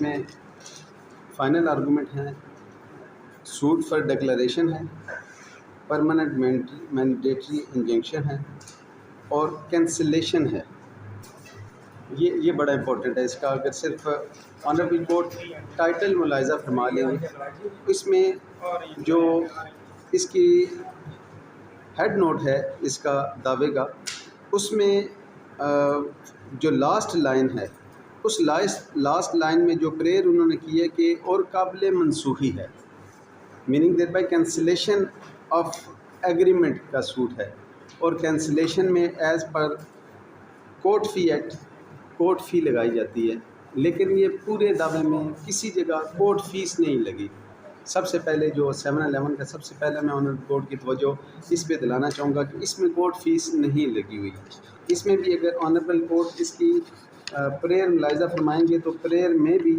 اس میں final argument ہیں، suit for declaration ہے، پرماننٹ مینڈیٹری انجنکشن ہے اور کینسلیشن ہے۔ یہ بڑا امپورٹنٹ ہے اس کا۔ اگر صرف آنریبل کورٹ ٹائٹل ملاحظہ فرما لیں گے، اس میں جو اس کی ہیڈ نوٹ ہے اس کا دعوے کا، اس میں جو لاسٹ لائن ہے، اس لاسٹ لائن میں جو پریئر انہوں نے کی ہے کہ اور قابل منسوخی ہے، meaning that by cancellation of agreement کا سوٹ ہے، اور کینسلیشن میں ایز پر کورٹ فی ایکٹ کورٹ فی لگائی جاتی ہے، لیکن یہ پورے دعوے میں کسی جگہ کورٹ فیس نہیں لگی۔ سب سے پہلے جو 711 کا سب سے پہلے میں آنریبل کورٹ کی توجہ اس پہ دلانا چاہوں گا کہ اس میں کورٹ فیس نہیں لگی ہوئی۔ اس میں بھی اگر آنریبل کورٹ اس کی پریئر ملاحظہ فرمائیں گے تو پریئر میں بھی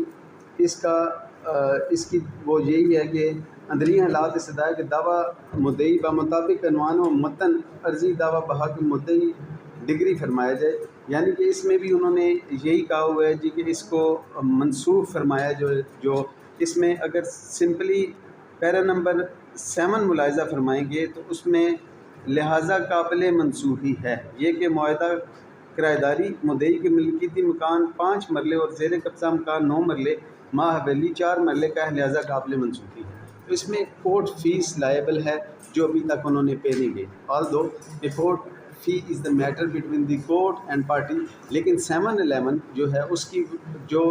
اس کی وہ یہی ہے کہ اندرونی حالات استدعاء کے دعویٰ مدعی بمطابق عنوان و متن عرضی دعویٰ بحق مدعی ڈگری فرمایا جائے، یعنی کہ اس میں بھی انہوں نے یہی کہا ہوا ہے جی کہ اس کو منسوخ فرمایا جو اس میں اگر سمپلی پیرا نمبر 7 ملاحظہ فرمائیں گے تو اس میں لہٰذا قابل منسوخی ہے یہ کہ معاہدہ کرایہ داری مدعی کے ملکیتی مکان 5 مرلے اور زیر قبضہ مکان 9 مرلے ماہ حویلی 4 مرلے کا ہے، لہٰذا قابل منسوخی ہے۔ تو اس میں کورٹ فیس لائبل ہے جو ابھی تک انہوں نے پے نہیں کی، although the court fee is the matter between the court and party، لیکن 711 جو ہے اس کی جو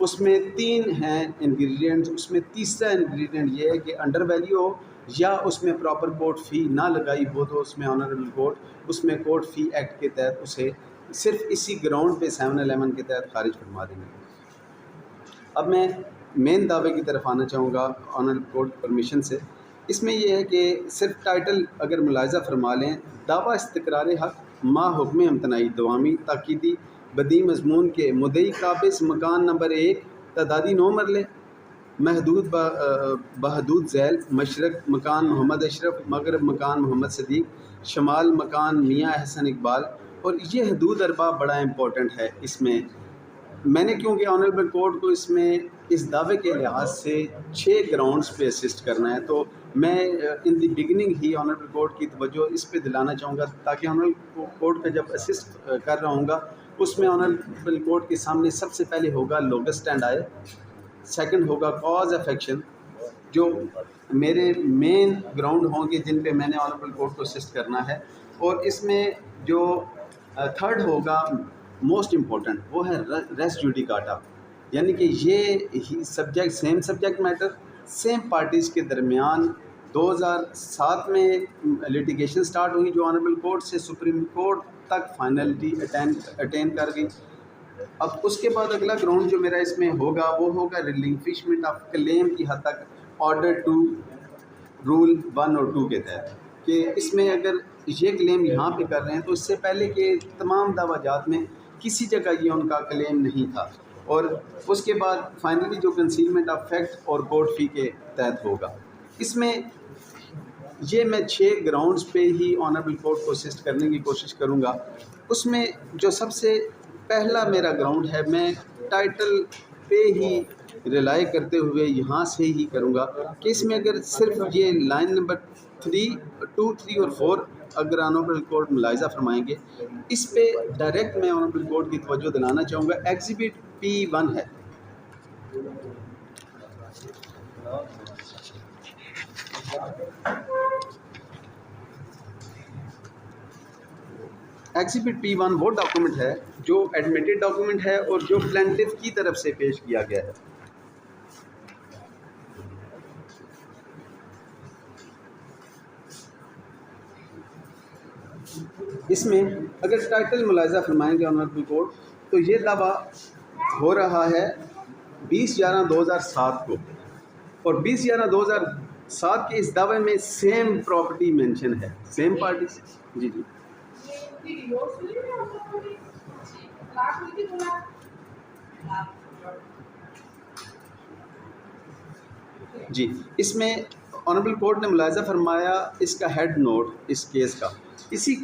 اس میں 3 ہیں انگریڈینٹس، اس میں تیسرا انگریڈینٹ یہ ہے کہ انڈر ویلیو ہو یا اس میں پراپر کورٹ فی نہ لگائی ہو تو اس میں آنریبل کورٹ اس میں کورٹ فی ایکٹ کے تحت اسے صرف اسی گراؤنڈ پہ 711 کے تحت خارج فرما دیں گے۔ اب میں مین دعوے کی طرف آنا چاہوں گا آنریبل کورٹ پرمیشن سے۔ اس میں یہ ہے کہ صرف ٹائٹل اگر ملاحظہ فرما لیں، دعویٰ استقرار حق ما حکم امتناعی دوامی تاکیدی بدی مضمون کے مدعی قابض مکان نمبر 1 تعدادی 9 مرلے محدود بحدود ذیل مشرق مکان محمد اشرف، مغرب مکان محمد صدیق، شمال مکان میاں احسن اقبال، اور یہ حدود اربع بڑا امپورٹنٹ ہے۔ اس میں نے کیونکہ آنریبل کورٹ کو اس میں اس دعوے کے لحاظ سے 6 گراؤنڈز پہ اسسٹ کرنا ہے، تو میں ان دی بگننگ ہی آنریبل کورٹ کی توجہ اس پہ دلانا چاہوں گا تاکہ آنریبل کورٹ کا جب اسسٹ کر رہا ہوں گا اس میں آنریبل کورٹ کے سامنے سب سے پہلے ہوگا لوگس اسٹینڈ آئے، سیکنڈ ہوگا کاز آف ایکشن، جو میرے مین گراؤنڈ ہوں گے جن پہ میں نے آنریبل کورٹ کو اسسٹ کرنا ہے، اور اس میں جو تھرڈ ہوگا موسٹ امپورٹنٹ وہ ہے ریس جوڈیکاٹا، یعنی کہ یہ subject same subject matter same parties کے درمیان 2007 میں لیٹیگیشن سٹارٹ ہوئی جو آنریبل کورٹ سے سپریم کورٹ تک فائنلٹی اٹین کر گئی۔ اب اس کے بعد اگلا گراؤنڈ جو میرا اس میں ہوگا وہ ہوگا ریلنکوشمنٹ آف کلیم کی حد تک آرڈر 2 رول 1 اور 2 کے تحت، کہ اس میں اگر یہ کلیم یہاں پہ کر رہے ہیں تو اس سے پہلے کے تمام دعویٰ جات میں کسی جگہ یہ ان کا کلیم نہیں تھا، اور اس کے بعد فائنلی جو کنسیلمنٹ آف فیکٹ اور کورٹ فی کے تحت ہوگا۔ اس میں یہ میں 6 گراؤنڈز پہ ہی آنریبل کورٹ کو اسسٹ کرنے کی کوشش کروں گا۔ اس میں جو سب سے پہلا میرا گراؤنڈ ہے، میں ٹائٹل پہ ہی ریلائی کرتے ہوئے یہاں سے ہی کروں گا کہ اس میں اگر صرف یہ لائن نمبر 3، 2، 3 اور 4 اگر آنریبل کورٹ ملاحظہ فرمائیں گے، اس پہ ڈائریکٹ میں آنریبل کورٹ کی توجہ دلانا چاہوں گا۔ ایگزیبٹ P1 ہے، ایگزیبٹ P1 وہ ڈاکومنٹ ہے جو ایڈمیٹڈ ڈاکومنٹ ہے اور جو پلینٹف کی طرف سے پیش کیا گیا ہے۔ اس میں اگر ٹائٹل ملاحظہ فرمائیں گے آنریبل کورٹ تو یہ دعویٰ ہو رہا ہے 20/11/2007 کو، اور 20/11/2007 کے اس دعوے میں سیم پراپرٹی مینشن ہے، سیم پارٹی۔ جی اس میں آنریبل کورٹ نے ملاحظہ فرمایا اس کا ہیڈ نوٹ اس کیس کا، اسی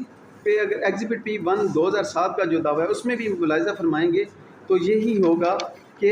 پہ اگر ایگزیبٹ P1 2007 کا جو دعویٰ ہے اس میں بھی ملاحظہ فرمائیں گے تو یہی ہوگا کہ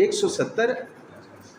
170,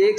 1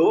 2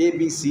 ABC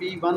P1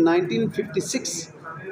1956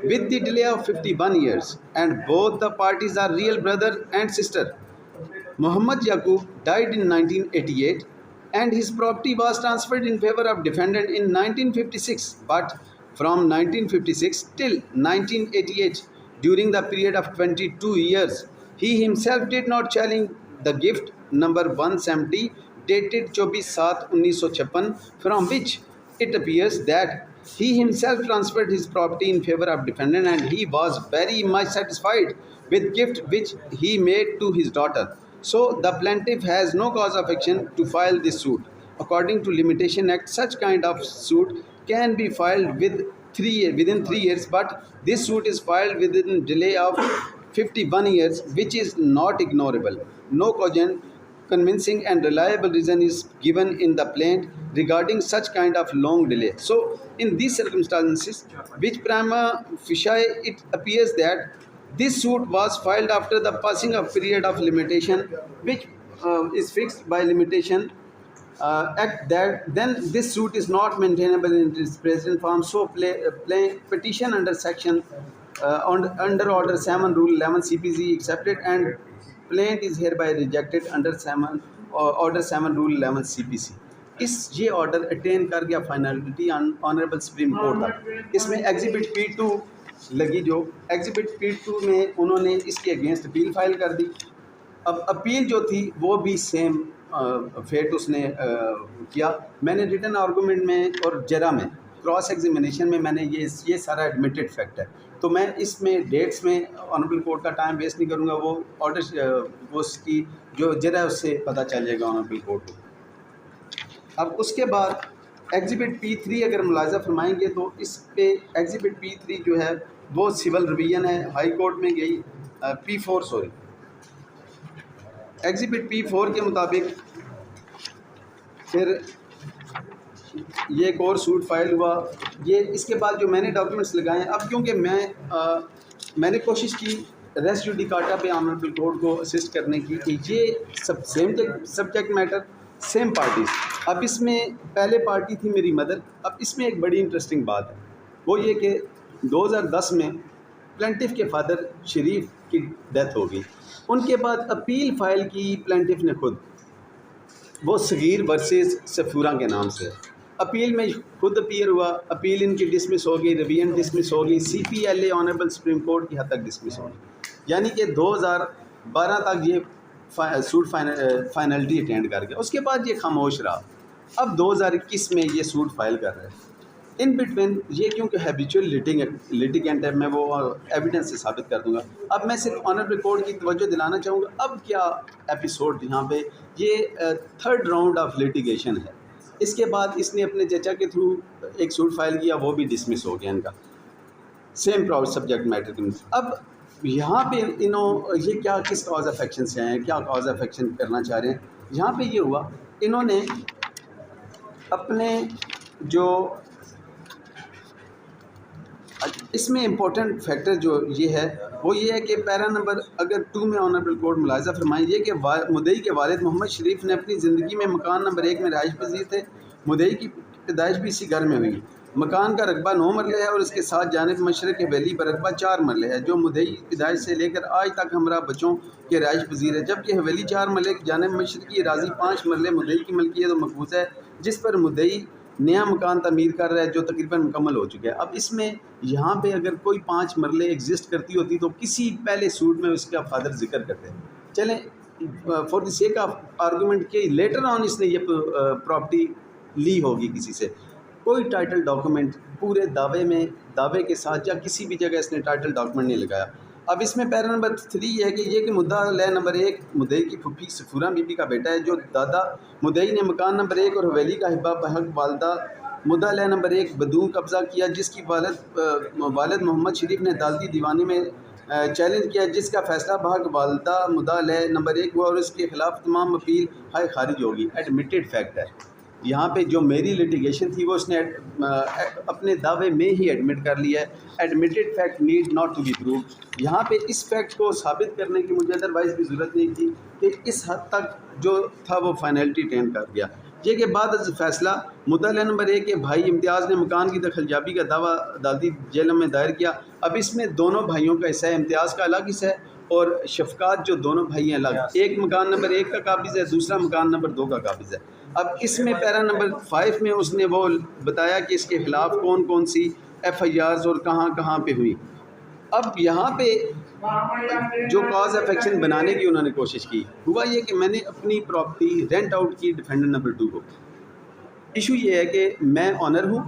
with the delay of 51 years, and both the parties are real brother and sister. Muhammad Yaqub died in 1988 and his property was transferred in favor of defendant in 1956, but from 1956 till 1988, during the period of 22 years, he himself did not challenge the gift number 170 dated 24/7/1956, from which it appears that he himself transferred his property in favor of defendant, and he was very much satisfied with gift which he made to his daughter. So the plaintiff has no cause of action to file this suit. According to Limitation Act, such kind of suit can be filed within 3 years, but this suit is filed within delay of 51 years, which is not ignorable. No cogent, convincing and reliable reason is given in the plaint regarding such kind of long delay. So in these circumstances, which prima facie it appears that this suit was filed after the passing of period of limitation, which is fixed by Limitation Act, that then this suit is not maintainable in its present form. So petition under section under order 7 rule 11 CPC accepted, and plaint is hereby rejected under order 7 rule 11 CPC. یہ order eighteen کر گیا finality honourable supreme court تک. اس میں exhibit P2 لگی، جو exhibit P2 میں انہوں نے اس کے اگینسٹ اپیل فائل کر دی. اب اپیل جو تھی وہ بھی سیم فیٹ اس نے کیا. میں نے ریٹن آرگومنٹ میں اور جرا میں کراس ایگزامینیشن میں نے یہ سارا ایڈمیٹڈ فیکٹ ہے. تو میں اس میں ڈیٹس میں آنریبل کورٹ کا ٹائم ویسٹ نہیں کروں گا. وہ آرڈر اس کی جو جرا ہے اس سے پتہ چل جائے گا آنریبل کورٹ کو. اب اس کے بعد ایگزیبٹ P3 اگر ملاحظہ فرمائیں گے تو اس پہ ایگزیبٹ P3 جو ہے وہ سول ریویژن ہے، ہائی کورٹ میں گئی. P4 ایگزیبٹ P4 کے مطابق پھر یہ ایک اور سوٹ فائل ہوا. یہ اس کے بعد جو میں نے ڈاکیومنٹس لگائے ہیں، اب کیونکہ میں نے کوشش کی ریس جوڈیکاٹا پہ آنریبل کورٹ کو اسسٹ کرنے کی کہ یہ سب same subject matter same parties. اب اس میں پہلے پارٹی تھی میری مدر. اب اس میں ایک بڑی انٹرسٹنگ بات ہے، وہ یہ کہ 2010 میں پلینٹف کے فادر شریف کی ڈیتھ ہو گئی. ان کے بعد اپیل فائل کی پلینٹف نے خود، وہ صغیر ورسز سفورہ کے نام سے. اپیل میں خود اپیئر ہوا، اپیل ان کی ڈسمس ہو گئی، ریویژن ڈسمس ہو گئی، CPLA آنریبل سپریم کورٹ کی حد تک ڈسمس ہو گئی. یعنی کہ 2012 تک یہ سوٹ فائنلٹی اٹینڈ کر گیا. اس کے بعد یہ خاموش رہا. اب 2021 میں یہ سوٹ فائل کر رہے ہیں. ان بٹوین یہ کیونکہ ہیبیچول لیٹیگنٹ ہے، میں وہ ایویڈنس سے ثابت کر دوں گا. اب میں صرف آنریبل کورٹ کی توجہ دلانا چاہوں گا اب کیا ایپیسوڈ یہاں پہ یہ 3rd راؤنڈ آف لیٹیگیشن ہے. اس کے بعد اس نے اپنے چچا کے تھرو ایک سوٹ فائل کیا، وہ بھی ڈسمس ہو گیا ان کا سیم سبجیکٹ میٹر کے. اب یہاں پہ یہ کیا کس کاز آف ایکشن سے آئے ہیں، کیا کاز آف ایکشن کرنا چاہ رہے ہیں. یہاں پہ یہ ہوا، انہوں نے اپنے جو اس میں امپورٹنٹ فیکٹر جو یہ ہے وہ یہ ہے کہ پیرا نمبر اگر 2 میں آنریبل کورٹ ملاحظہ فرمائیں یہ کہ مدعی کے والد محمد شریف نے اپنی زندگی میں مکان نمبر 1 میں رہائش پذیر تھے. مدعی کی پیدائش بھی اسی گھر میں ہوئی. مکان کا رقبہ 9 مرلے ہے اور اس کے ساتھ جانب مشرق حویلی پر رقبہ 4 مرلے ہے، جو مدعی پیدائش سے لے کر آج تک ہمراہ بچوں کے رہائش پذیر ہے. جبکہ حویلی 4 مرلے کی جانب مشرقی اراضی 5 مرلے مدعی کی ملکیت و محفوظ ہے، جس پر مدعی نیا مکان تعمیر کر رہا ہے جو تقریباً مکمل ہو چکا ہے. اب اس میں یہاں پہ اگر کوئی 5 مرلے ایگزسٹ کرتی ہوتی تو کسی پہلے سوٹ میں اس کا فادر ذکر کرتے. چلیں for the sake of argument کہ لیٹر آن اس نے یہ پراپرٹی لی ہوگی کسی سے، کوئی ٹائٹل ڈاکومنٹ پورے دعوے کے ساتھ یا کسی بھی جگہ اس نے ٹائٹل ڈاکومنٹ نہیں لگایا. اب اس میں پیرا نمبر 3 یہ ہے کہ مدعا علیہ نمبر 1 مدعی کی پھپھی سفورہ بی بی کا بیٹا ہے، جو دادا مدعی نے مکان نمبر 1 اور حویلی کا حبہ بحق والدہ مدعا علیہ نمبر 1 بدون قبضہ کیا، جس کی والد محمد شریف نے عدالتی دیوانی میں چیلنج کیا، جس کا فیصلہ بحق والدہ مدعا علیہ نمبر 1 ہوا اور اس کے خلاف تمام اپیل ہائی خارج ہوگی. ایڈمیٹڈ فیکٹ ہے. یہاں پہ جو میری لیٹیگیشن تھی وہ اس نے اپنے دعوے میں ہی ایڈمٹ کر لیا ہے. Admitted fact need not to be proved. یہاں پہ اس فیکٹ کو ثابت کرنے کی مجھے ادروائز بھی ضرورت نہیں تھی کہ اس حد تک جو تھا وہ فائنلٹی اٹین کر گیا. یہ کہ بعد از فیصلہ مدعا علیہ نمبر 1 کے بھائی امتیاز نے مکان کی دخل یابی کا دعویٰ عدالتی جیلم میں دائر کیا. اب اس میں دونوں بھائیوں کا حصہ ہے، امتیاز کا الگ حصہ ہے اور شفقات جو دونوں بھائی ہیں الگ. ایک مکان نمبر 1 کا قابض ہے، دوسرا مکان نمبر 2 کا قابض ہے. اب اس میں پیرا نمبر 5 میں اس نے وہ بتایا کہ اس کے خلاف کون کون سی FIRs اور کہاں کہاں پہ ہوئی. اب یہاں پہ جو کاز آف ایکشن بنانے کی انہوں نے کوشش کی، ہوا یہ کہ میں نے اپنی پراپرٹی رینٹ آؤٹ کی ڈیفینڈر نمبر 2 کو. ایشو یہ ہے کہ میں آنر ہوں،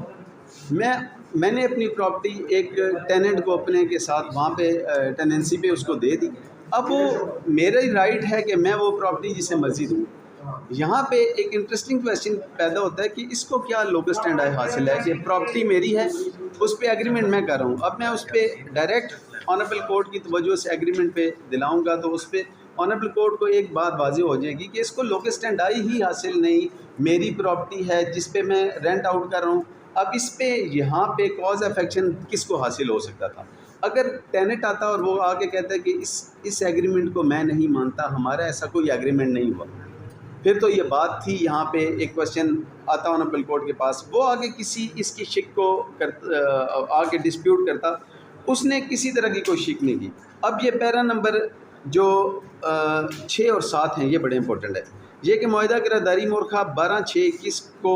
میں نے اپنی پراپرٹی ایک ٹیننٹ کو اپنے کے ساتھ وہاں پہ ٹیننسی پہ اس کو دے دی. اب وہ میرا ہی رائٹ ہے کہ میں وہ پراپرٹی جسے مرضی دوں. یہاں پہ ایک انٹرسٹنگ کویسچن پیدا ہوتا ہے کہ اس کو کیا لوکل اسٹینڈ آئی حاصل ہے کہ پراپرٹی میری ہے، اس پہ ایگریمنٹ میں کر رہا ہوں. اب میں اس پہ ڈائریکٹ آنریبل کورٹ کی توجہ سے ایگریمنٹ پہ دلاؤں گا تو اس پہ آنریبل کورٹ کو ایک بات واضح ہو جائے گی کہ اس کو لوکل اسٹینڈ آئی ہی حاصل نہیں، میری پراپرٹی ہے جس پہ میں رینٹ آؤٹ کر رہا ہوں. اب اس پہ یہاں پہ کاز آف ایکشن کس کو حاصل ہو سکتا تھا؟ اگر ٹیننٹ آتا اور وہ آ کے کہتا ہے کہ اس ایگریمنٹ کو میں نہیں مانتا، ہمارا ایسا کوئی ایگریمنٹ نہیں ہوا، پھر تو یہ بات تھی. یہاں پہ ایک کویسچن آتا آنریبل کورٹ کے پاس، وہ آگے کسی اس کی شک کو آ کے ڈسپیوٹ کرتا، اس نے کسی طرح کی کوئی شک نہیں کی. اب یہ پیرا نمبر جو 6 اور 7 ہیں، یہ بڑے امپورٹنٹ ہے. یہ کہ معاہدہ قرارداری مورخہ 12/6/21 کو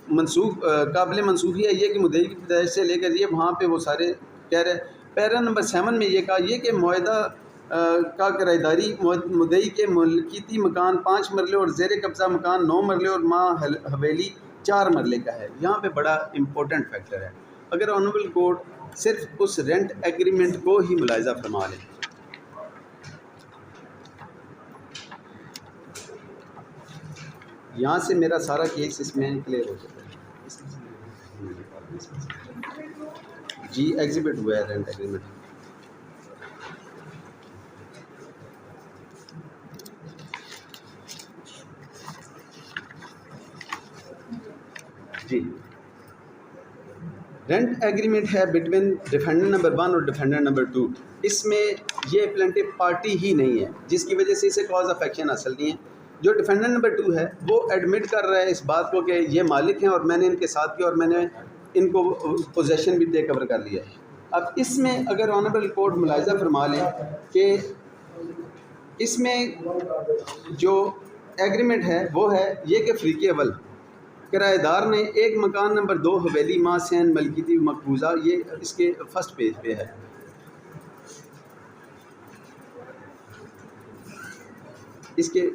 منسوخ قابل منسوخی ہے. یہ کہ مدعی کی پیدائش سے لے کر یہ وہاں پہ وہ سارے کہہ رہے. پیرا نمبر 7 میں یہ کہا یہ کہ معاہدہ کا قرارداری مدعی کے ملکیتی مکان 5 مرلے اور زیر قبضہ مکان 9 مرلے اور ماں حویلی 4 مرلے کا ہے. یہاں پہ بڑا امپورٹنٹ فیکٹر ہے. اگر آنریبل کورٹ صرف اس رینٹ ایگریمنٹ کو ہی ملاحظہ فرما لے، یہاں سے میرا سارا کیس اس میں کلیئر ہو جاتا ہے. جی ایگزیبٹ ہوا ہے رینٹ ایگریمنٹ. جی رینٹ ایگریمنٹ ہے بٹوین ڈیفینڈر نمبر 1 اور ڈیفینڈر نمبر 2. اس میں یہ پلینٹو پارٹی ہی نہیں ہے، جس کی وجہ سے اسے کاز آف ایکشن حاصل نہیں ہے. جو ڈیفینڈر نمبر 2 ہے وہ ایڈمٹ کر رہا ہے اس بات کو کہ یہ مالک ہیں اور میں نے ان کے ساتھ کیا اور میں نے ان کو پوزیشن بھی ٹیک اوور کر لیا ہے. اب اس میں اگر آنریبل کورٹ ملاحظہ فرما لیں کہ اس میں جو ایگریمنٹ ہے وہ ہے یہ کہ فریق اول کرایہ دار نے ایک مکان نمبر 2 حویلی ماں سین ملکیتی مقبوضہ، یہ اس کے فرسٹ پیج پہ ہے. اس کے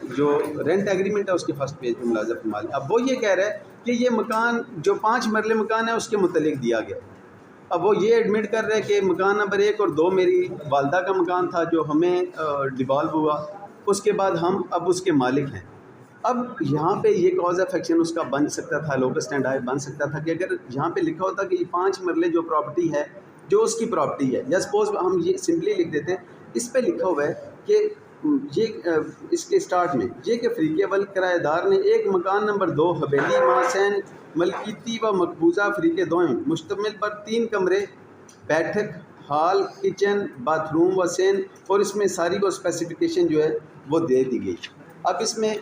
جو رینٹ ایگریمنٹ ہے اس کے فرسٹ پیج پہ ملاحظہ فرما لیں. اب وہ یہ کہہ رہا ہے کہ یہ مکان جو 5 مرلے مکان ہے اس کے متعلق دیا گیا. اب وہ یہ ایڈمٹ کر رہے ہیں کہ مکان نمبر 1 اور 2 میری والدہ کا مکان تھا جو ہمیں ڈیوالو ہوا، اس کے بعد ہم اب اس کے مالک ہیں. اب یہاں پہ یہ کاز آف ایکشن اس کا بن سکتا تھا، لوکل اسٹینڈ آئی بن سکتا تھا کہ اگر یہاں پہ لکھا ہوتا کہ یہ 5 مرلے جو پراپرٹی ہے جو اس کی پراپرٹی ہے، یا سپوز ہم یہ سمپلی لکھ دیتے اس پہ لکھا ہوا ہے کہ یہ اس کے سٹارٹ میں یہ کہ فریق اول کرایہ دار نے ایک مکان نمبر 2 حویلی ماں سین ملکیتی و مقبوضہ فریق دوئم مشتمل پر 3 کمرے، بیٹھک ہال، کچن، باتھ روم و سین، اور اس میں ساری کو اسپیسیفیکیشن جو ہے وہ دے دی گئی. اب اس میں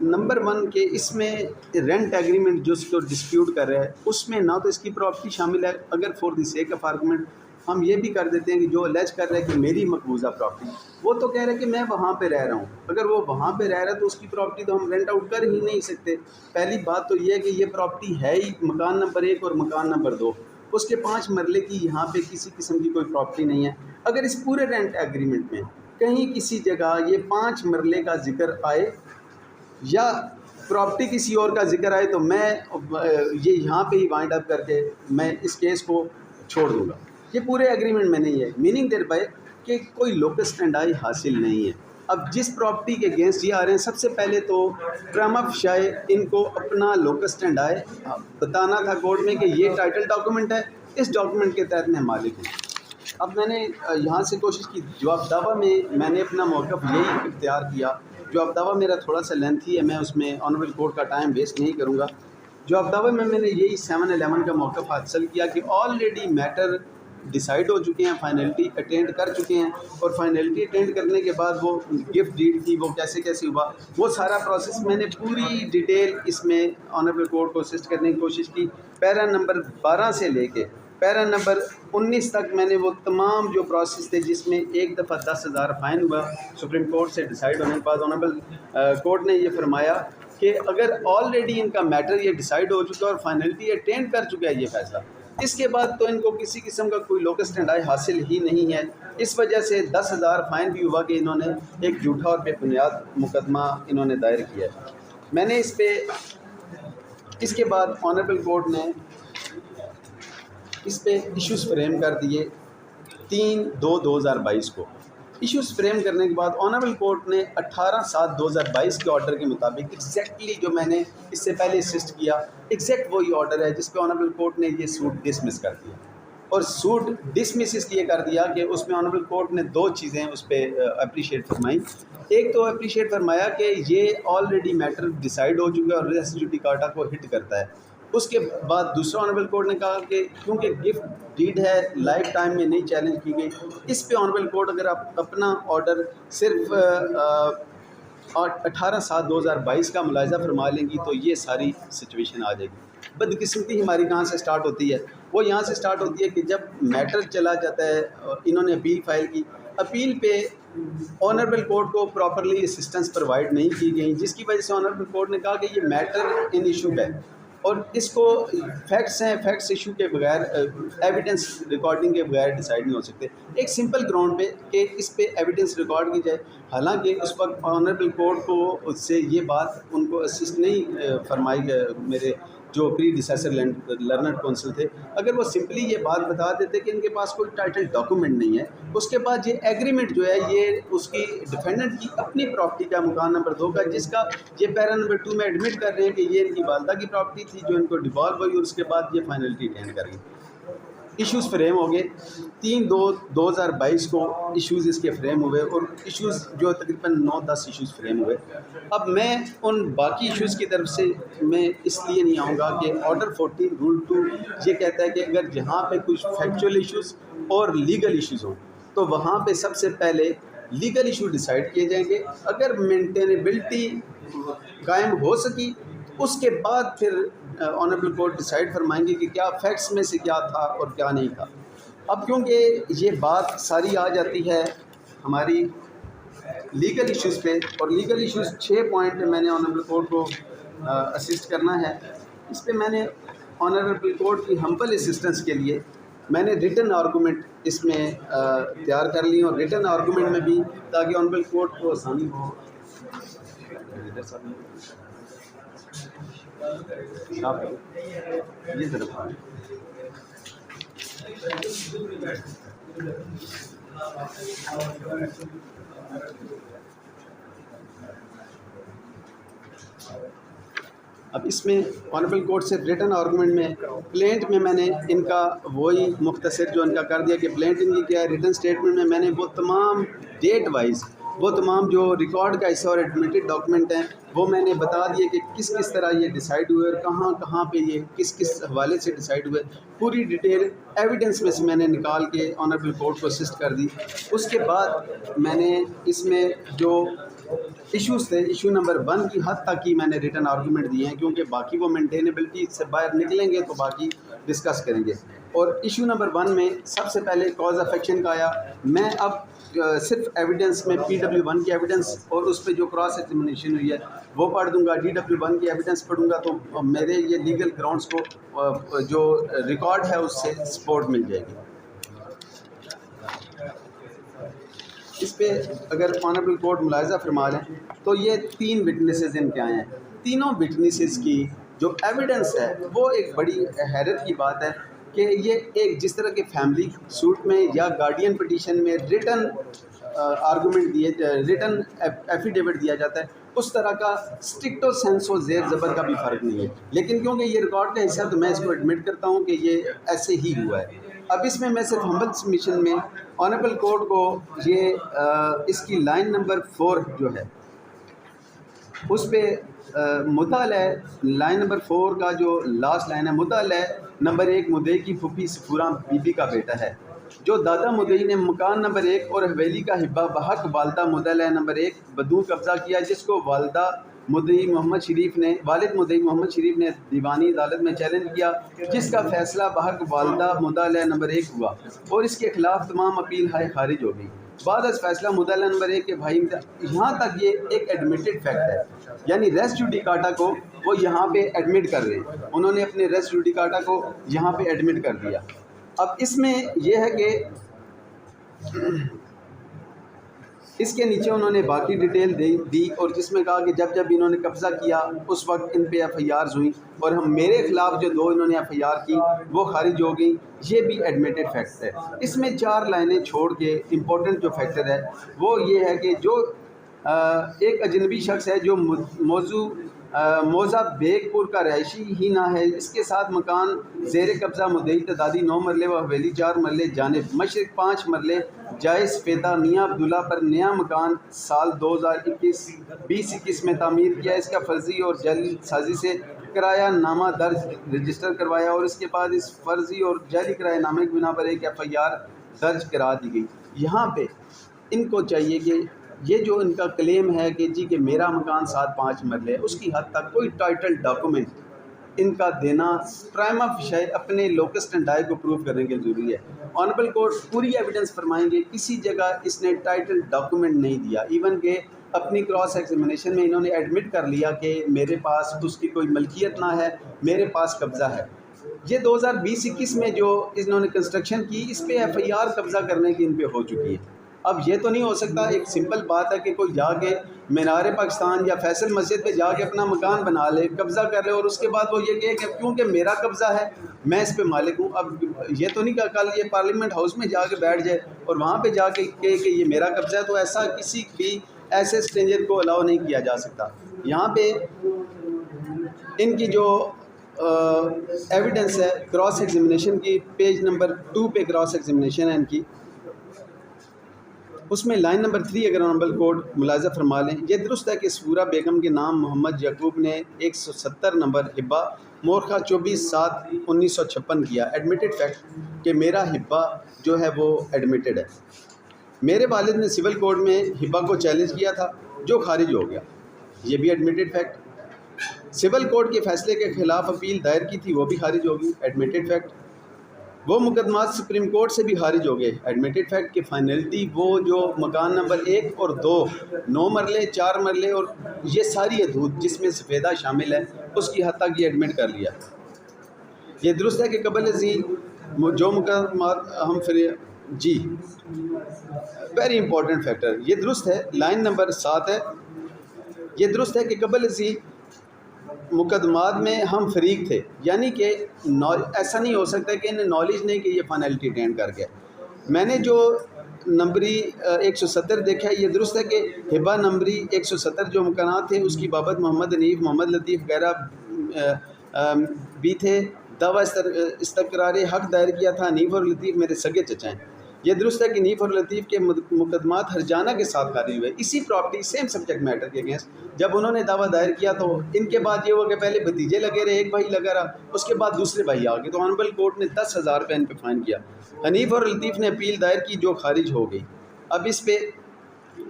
نمبر 1 کہ اس میں رینٹ ایگریمنٹ جو اس کو ڈسپیوٹ کر رہا ہے اس میں نہ تو اس کی پراپرٹی شامل ہے. اگر for the sake of argument ہم یہ بھی کر دیتے ہیں کہ جو الیج کر رہا ہے کہ میری مقبوضہ پراپرٹی، وہ تو کہہ رہا ہے کہ میں وہاں پہ رہ رہا ہوں. اگر وہ وہاں پہ رہ رہا ہے تو اس کی پراپرٹی تو ہم رینٹ آؤٹ کر ہی نہیں سکتے. پہلی بات تو یہ ہے کہ یہ پراپرٹی ہے ہی مکان نمبر 1 اور مکان نمبر 2، اس کے 5 مرلے کی یہاں پہ کسی قسم کی کوئی پراپرٹی نہیں ہے. اگر اس پورے رینٹ ایگریمنٹ میں کہیں کسی جگہ یہ 5 مرلے کا ذکر آئے یا پراپرٹی کسی اور کا ذکر آئے تو میں یہ یہاں پہ ہی وائنڈ اپ کر کے میں اس کیس کو چھوڑ دوں گا. یہ پورے ایگریمنٹ میں نہیں ہے. میننگ دیر بائی کہ کوئی لوکل اسٹینڈ آئی حاصل نہیں ہے. اب جس پراپرٹی کے اگینسٹ یہ آ رہے ہیں سب سے پہلے تو پرما فشائے ان کو اپنا لوکل اسٹینڈ آئی بتانا تھا کورٹ میں کہ یہ ٹائٹل ڈاکومنٹ ہے، اس ڈاکومنٹ کے تحت میں مالک ہوں. اب میں نے یہاں سے کوشش کی جواب دعویٰ میں نے اپنا موقف یہی اختیار کیا. جواب دعویٰ میرا تھوڑا سا لینتھی ہے، میں اس میں آنریبل کورٹ کا ٹائم ویسٹ نہیں کروں گا. جواب دعویٰ میں نے یہی 711 کا موقف حاصل کیا کہ آلریڈی میٹر ڈیسائیڈ ہو چکے ہیں، فائنلٹی اٹینڈ کر چکے ہیں، اور فائنلٹی اٹینڈ کرنے کے بعد وہ گفٹ ڈیڈ تھی وہ کیسے ہوا وہ سارا پروسیس میں نے پوری ڈیٹیل اس میں آنریبل کورٹ کو اسسٹ کرنے کی کوشش کی. پیرا نمبر 12 سے لے کے پیرا نمبر 19 تک میں نے وہ تمام جو پروسیس تھے جس میں ایک دفعہ 10,000 فائن ہوا سپریم کورٹ سے ڈیسائیڈ ہونے کے بعد آنریبل کورٹ نے یہ فرمایا کہ اگر آلریڈی ان کا میٹر یہ ڈیسائیڈ ہو چکا اور فائنلٹی اٹینڈ کر چکا ہے یہ فیصلہ، اس کے بعد تو ان کو کسی قسم کا کوئی لوکس اسٹینڈائی حاصل ہی نہیں ہے. اس وجہ سے 10,000 فائن بھی ہوا کہ انہوں نے ایک جھوٹا اور بے بنیاد مقدمہ انہوں نے دائر کیا ہے. میں نے اس کے بعد آنریبل کورٹ نے اس پہ ایشوز فریم کر دیے 3/2/2022 کو. ایشوز فریم کرنے کے بعد آنریبل کورٹ نے 18/7/2022 کے آرڈر کے مطابق ایگزیکٹلی جو میں نے اس سے پہلے اسسٹ کیا ایگزیکٹ وہی آرڈر ہے جس پہ آنریبل کورٹ نے یہ سوٹ ڈسمس کر دیا. اور سوٹ ڈسمس اس لیے کر دیا کہ اس میں آنریبل کورٹ نے 2 چیزیں اس پہ اپریشیٹ فرمائیں. ایک تو اپریشیٹ فرمایا کہ یہ آلریڈی میٹر ڈیسائیڈ ہو چکا ہے اور ریس جوڈیکاٹا کو ہٹ کرتا ہے. اس کے بعد دوسرا آنریبل کورٹ نے کہا کہ کیونکہ گفٹ ڈیڈ ہے لائف ٹائم میں نہیں چیلنج کی گئی، اس پہ آنریبل کورٹ اگر آپ اپنا آرڈر صرف 18/7/2022 کا ملاحظہ فرما لیں گی تو یہ ساری سچویشن آ جائے گی. بدقسمتی ہماری کہاں سے سٹارٹ ہوتی ہے؟ وہ یہاں سے سٹارٹ ہوتی ہے کہ جب میٹر چلا جاتا ہے، انہوں نے اپیل فائل کی، اپیل پہ آنریبل کورٹ کو پراپرلی اسسٹنس پرووائڈ نہیں کی گئی، جس کی وجہ سے آنریبل کورٹ نے کہا کہ یہ میٹر ان ایشو ہے اور اس کو فیکٹس ہیں، فیکٹس ایشو کے بغیر ایویڈنس ریکارڈنگ کے بغیر ڈیسائیڈ نہیں ہو سکتے. ایک سمپل گراؤنڈ پہ کہ اس پہ ایویڈنس ریکارڈ کی جائے. حالانکہ اس وقت آنریبل کورٹ کو اس سے یہ بات ان کو اسسٹ نہیں فرمائی گئے، میرے جو پری ڈیسیسر لرنر کونسل تھے، اگر وہ سمپلی یہ بات بتا دیتے کہ ان کے پاس کوئی ٹائٹل ڈاکومنٹ نہیں ہے، اس کے بعد یہ ایگریمنٹ جو ہے یہ اس کی ڈیفینڈنٹ کی اپنی پراپرٹی کا مکان نمبر 2 کا، جس کا یہ پیرا نمبر 2 میں ایڈمٹ کر رہے ہیں کہ یہ ان کی والدہ کی پراپرٹی تھی جو ان کو ڈیوالو ہوئی اور اس کے بعد یہ فائنلٹی اٹینڈ کر گئی. ایشوز فریم ہو گئے 3/2/2022 کو ایشوز اس کے فریم ہوئے اور ایشوز جو تقریباً 9-10 ایشوز فریم ہوئے. اب میں ان باقی ایشوز کی طرف سے میں اس لیے نہیں آؤں گا کہ آرڈر 14 رول 2 یہ کہتا ہے کہ اگر جہاں پہ کچھ فیکچوئل ایشوز اور لیگل ایشوز ہوں تو وہاں پہ سب سے پہلے لیگل ایشو ڈیسائیڈ کیے جائیں گے. اگر مینٹینیبلٹی قائم ہو سکی اس کے بعد پھر آنریبل کورٹ ڈیسائیڈ فرمائیں گے کہ کیا فیکٹس میں سے کیا تھا اور کیا نہیں تھا. اب کیونکہ یہ بات ساری آ جاتی ہے ہماری لیگل ایشوز پہ، اور لیگل ایشوز 6 پوائنٹ میں نے آنریبل کورٹ کو اسسٹ کرنا ہے. اس پہ میں نے آنریبل کورٹ کی ہمبل اسسٹنس کے لیے میں نے ریٹن آرگومنٹ اس میں تیار کر لی، اور ریٹن آرگومنٹ میں بھی تاکہ آنریبل کورٹ کو آسانی ہو. یہ طرف اب اس میں آنریبل کورٹ سے ریٹن آرگومنٹ میں پلینٹ میں نے ان کا وہی مختصر جو ان کا کر دیا کہ پلینٹ ان کی کیا ہے. ریٹن اسٹیٹمنٹ میں نے وہ تمام ڈیٹ وائز وہ تمام جو ریکارڈ کا حصہ اور ایڈمیٹڈ ڈاکومنٹ ہیں وہ میں نے بتا دیے کہ کس کس طرح یہ ڈیسائیڈ ہوئے اور کہاں کہاں پہ یہ کس کس حوالے سے ڈیسائیڈ ہوئے. پوری ڈیٹیل ایویڈنس میں سے میں نے نکال کے آنریبل کورٹ کو اسسٹ کر دی. اس کے بعد میں نے اس میں جو ایشوز تھے ایشو نمبر 1 کی حد تک ہی میں نے ریٹن آرگومنٹ دیے ہیں، کیونکہ باقی وہ مینٹینیبلٹی سے باہر نکلیں گے تو باقی ڈسکس کریں گے. اور ایشو نمبر 1 میں سب سے پہلے کاز آف ایکشن کا آیا. میں اب صرف ایویڈنس میں PW1 کی ایویڈنس اور اس پہ جو کراس ایگزامینیشن ہوئی ہے وہ پڑھ دوں گا. DW1 کی ایویڈنس پڑھوں گا تو میرے یہ لیگل گراؤنڈس کو جو ریکارڈ ہے اس سے سپورٹ مل جائے گی. اس پہ اگر آنریبل کورٹ ملاحظہ فرما لیں تو یہ 3 وٹنسز ان کے آئے ہیں. تینوں وٹنسز کی جو ایویڈنس ہے وہ ایک بڑی حیرت کی بات ہے کہ یہ ایک جس طرح کے فیملی سوٹ میں یا گارڈین پٹیشن میں ریٹن آرگومنٹ ریٹن ایفیڈیوٹ دیا جاتا ہے اس طرح کا اسٹرکٹ و سینس و زیر زبر کا بھی فرق نہیں ہے. لیکن کیونکہ یہ ریکارڈ کا حصہ تو میں اس کو ایڈمٹ کرتا ہوں کہ یہ ایسے ہی ہوا ہے. اب اس میں صرف ہمبل سبمیشن میں آنریبل کورٹ کو یہ اس کی لائن نمبر 4 جو ہے اس پہ مطالعہ لائن نمبر 4 کا جو لاسٹ لائن ہے، مطالعہ نمبر 1 مدعی کی پھوپھی سفورہ بی بی کا بیٹا ہے جو دادا مدعی نے مکان نمبر 1 اور حویلی کا حبہ بحق والدہ مدعا نمبر 1 بدون قبضہ کیا، جس کو والدہ مدعی محمد شریف نے والد مدعی محمد شریف نے دیوانی عدالت میں چیلنج کیا، جس کا فیصلہ بحق والدہ مدعا علیہ نمبر 1 ہوا اور اس کے خلاف تمام اپیل ہائے خارج ہو گئی۔ بعد از فیصلہ مدعا علیہ نمبر 1 کے بھائی یہاں تک یہ ایک ایڈمیٹڈ فیکٹ ہے، یعنی ریس جوڈیکاٹا کو وہ یہاں پہ ایڈمٹ کر رہے ہیں، انہوں نے اپنے ریس جوڈیکاٹا کو یہاں پہ ایڈمٹ کر دیا۔ اب اس میں یہ ہے کہ اس کے نیچے انہوں نے باقی ڈیٹیل دی اور جس میں کہا کہ جب جب انہوں نے قبضہ کیا اس وقت ان پہ ایف آئی آرز ہوئیں اور میرے خلاف جو 2 انہوں نے ایف آئی آر کی وہ خارج ہو گئیں، یہ بھی ایڈمیٹڈ فیکٹ ہے۔ اس میں 4 لائنیں چھوڑ کے امپورٹنٹ جو فیکٹر ہے وہ یہ ہے کہ جو ایک اجنبی شخص ہے جو موضع بیگ پور کا رہائشی ہی نہ ہے، اس کے ساتھ مکان زیر قبضہ مدعی تعدادی 9 مرلے و حویلی 4 مرلے جانب مشرق 5 مرلے جائز فیدہ میاں عبداللہ پر نیا مکان سال 2021 میں تعمیر کیا، اس کا فرضی اور جعلی سازی سے کرایہ نامہ درج رجسٹر کروایا اور اس کے بعد اس فرضی اور جعلی کرایہ نامے کی بنا پر ایک ایف آئی آر درج کرا دی گئی۔ یہاں پہ ان کو چاہیے کہ یہ جو ان کا کلیم ہے کہ جی کہ میرا مکان 7-5 مرلے، اس کی حد تک کوئی ٹائٹل ڈاکومنٹ ان کا دینا پرائما فیشی اپنے لوکس ٹنڈائی کو پروف کرنے کے ضروری ہے۔ آنریبل کورٹ پوری ایویڈنس فرمائیں گے کسی جگہ اس نے ٹائٹل ڈاکومنٹ نہیں دیا، ایون کہ اپنی کراس ایگزامینیشن میں انہوں نے ایڈمٹ کر لیا کہ میرے پاس اس کی کوئی ملکیت نہ ہے، میرے پاس قبضہ ہے۔ یہ 2020-21 میں جو انہوں نے کنسٹرکشن کی اس پہ ایف آئی آر قبضہ کرنے کی ان پہ ہو چکی ہے۔ اب یہ تو نہیں ہو سکتا، ایک سمپل بات ہے کہ کوئی جا کے مینار پاکستان یا فیصل مسجد پہ جا کے اپنا مکان بنا لے، قبضہ کر لے اور اس کے بعد وہ یہ کہے کہ کیونکہ میرا قبضہ ہے میں اس پہ مالک ہوں۔ اب یہ تو نہیں کہ کل یہ پارلیمنٹ ہاؤس میں جا کے بیٹھ جائے اور وہاں پہ جا کے کہے کہ یہ میرا قبضہ ہے، تو ایسا کسی بھی ایسے اسٹرینجر کو الاؤ نہیں کیا جا سکتا۔ یہاں پہ ان کی جو ایویڈنس ہے کراس ایگزامینیشن کی، پیج نمبر 2 پہ کراس ایگزامینیشن ہے ان کی، اس میں لائن نمبر 3 اگر آنریبل کورٹ ملاحظہ فرما لیں، یہ درست ہے کہ سفورہ بیگم کے نام محمد یعقوب نے 170 نمبر حبہ مورخہ 24/7/1956 کیا، ایڈمیٹڈ فیکٹ کہ میرا حبہ جو ہے وہ ایڈمیٹڈ ہے۔ میرے والد نے سول کورٹ میں حبہ کو چیلنج کیا تھا جو خارج ہو گیا، یہ بھی ایڈمیٹڈ فیکٹ۔ سول کورٹ کے فیصلے کے خلاف اپیل دائر کی تھی وہ بھی خارج ہوگی، ایڈمیٹڈ فیکٹ۔ وہ مقدمات سپریم کورٹ سے بھی خارج ہو گئے، ایڈمیٹڈ فیکٹ کہ فائنلٹی وہ جو مکان نمبر 1 اور 2 9 مرلے 4 مرلے اور یہ ساری حدود جس میں سفیدہ شامل ہے اس کی حد تک یہ ایڈمٹ کر لیا۔ یہ درست ہے کہ قبل ازیں جو مقدمات ہم جی ویری امپورٹنٹ فیکٹر، یہ درست ہے، لائن نمبر 7 ہے، یہ درست ہے کہ قبل ازیں مقدمات میں ہم فریق تھے، یعنی کہ ایسا نہیں ہو سکتا کہ انہیں نالج نہیں کہ یہ فائنلٹی اٹینڈ کر گیا۔ میں نے جو نمبری 170 دیکھا ہے، یہ درست ہے کہ حبہ نمبری 170 جو مکانات تھے اس کی بابت محمد حنیف، محمد لطیف وغیرہ بھی تھے، دعویٰ استقرار حق دائر کیا تھا۔ حنیف اور لطیف میرے سگے چچا ہیں۔ یہ درست ہے کہ حنیف اور لطیف کے مقدمات ہرجانہ کے ساتھ خارج ہوئے اسی پراپرٹی سیم سبجیکٹ میٹر کے اگینسٹ۔ جب انہوں نے دعویٰ دائر کیا تو ان کے بعد یہ ہوا کہ پہلے بھتیجے لگے رہے، ایک بھائی لگا رہا، اس کے بعد دوسرے بھائی آ گئے، تو آنریبل کورٹ نے 10,000 روپے ان پہ فائن کیا۔ حنیف اور لطیف نے اپیل دائر کی جو خارج ہو گئی۔ اب اس پہ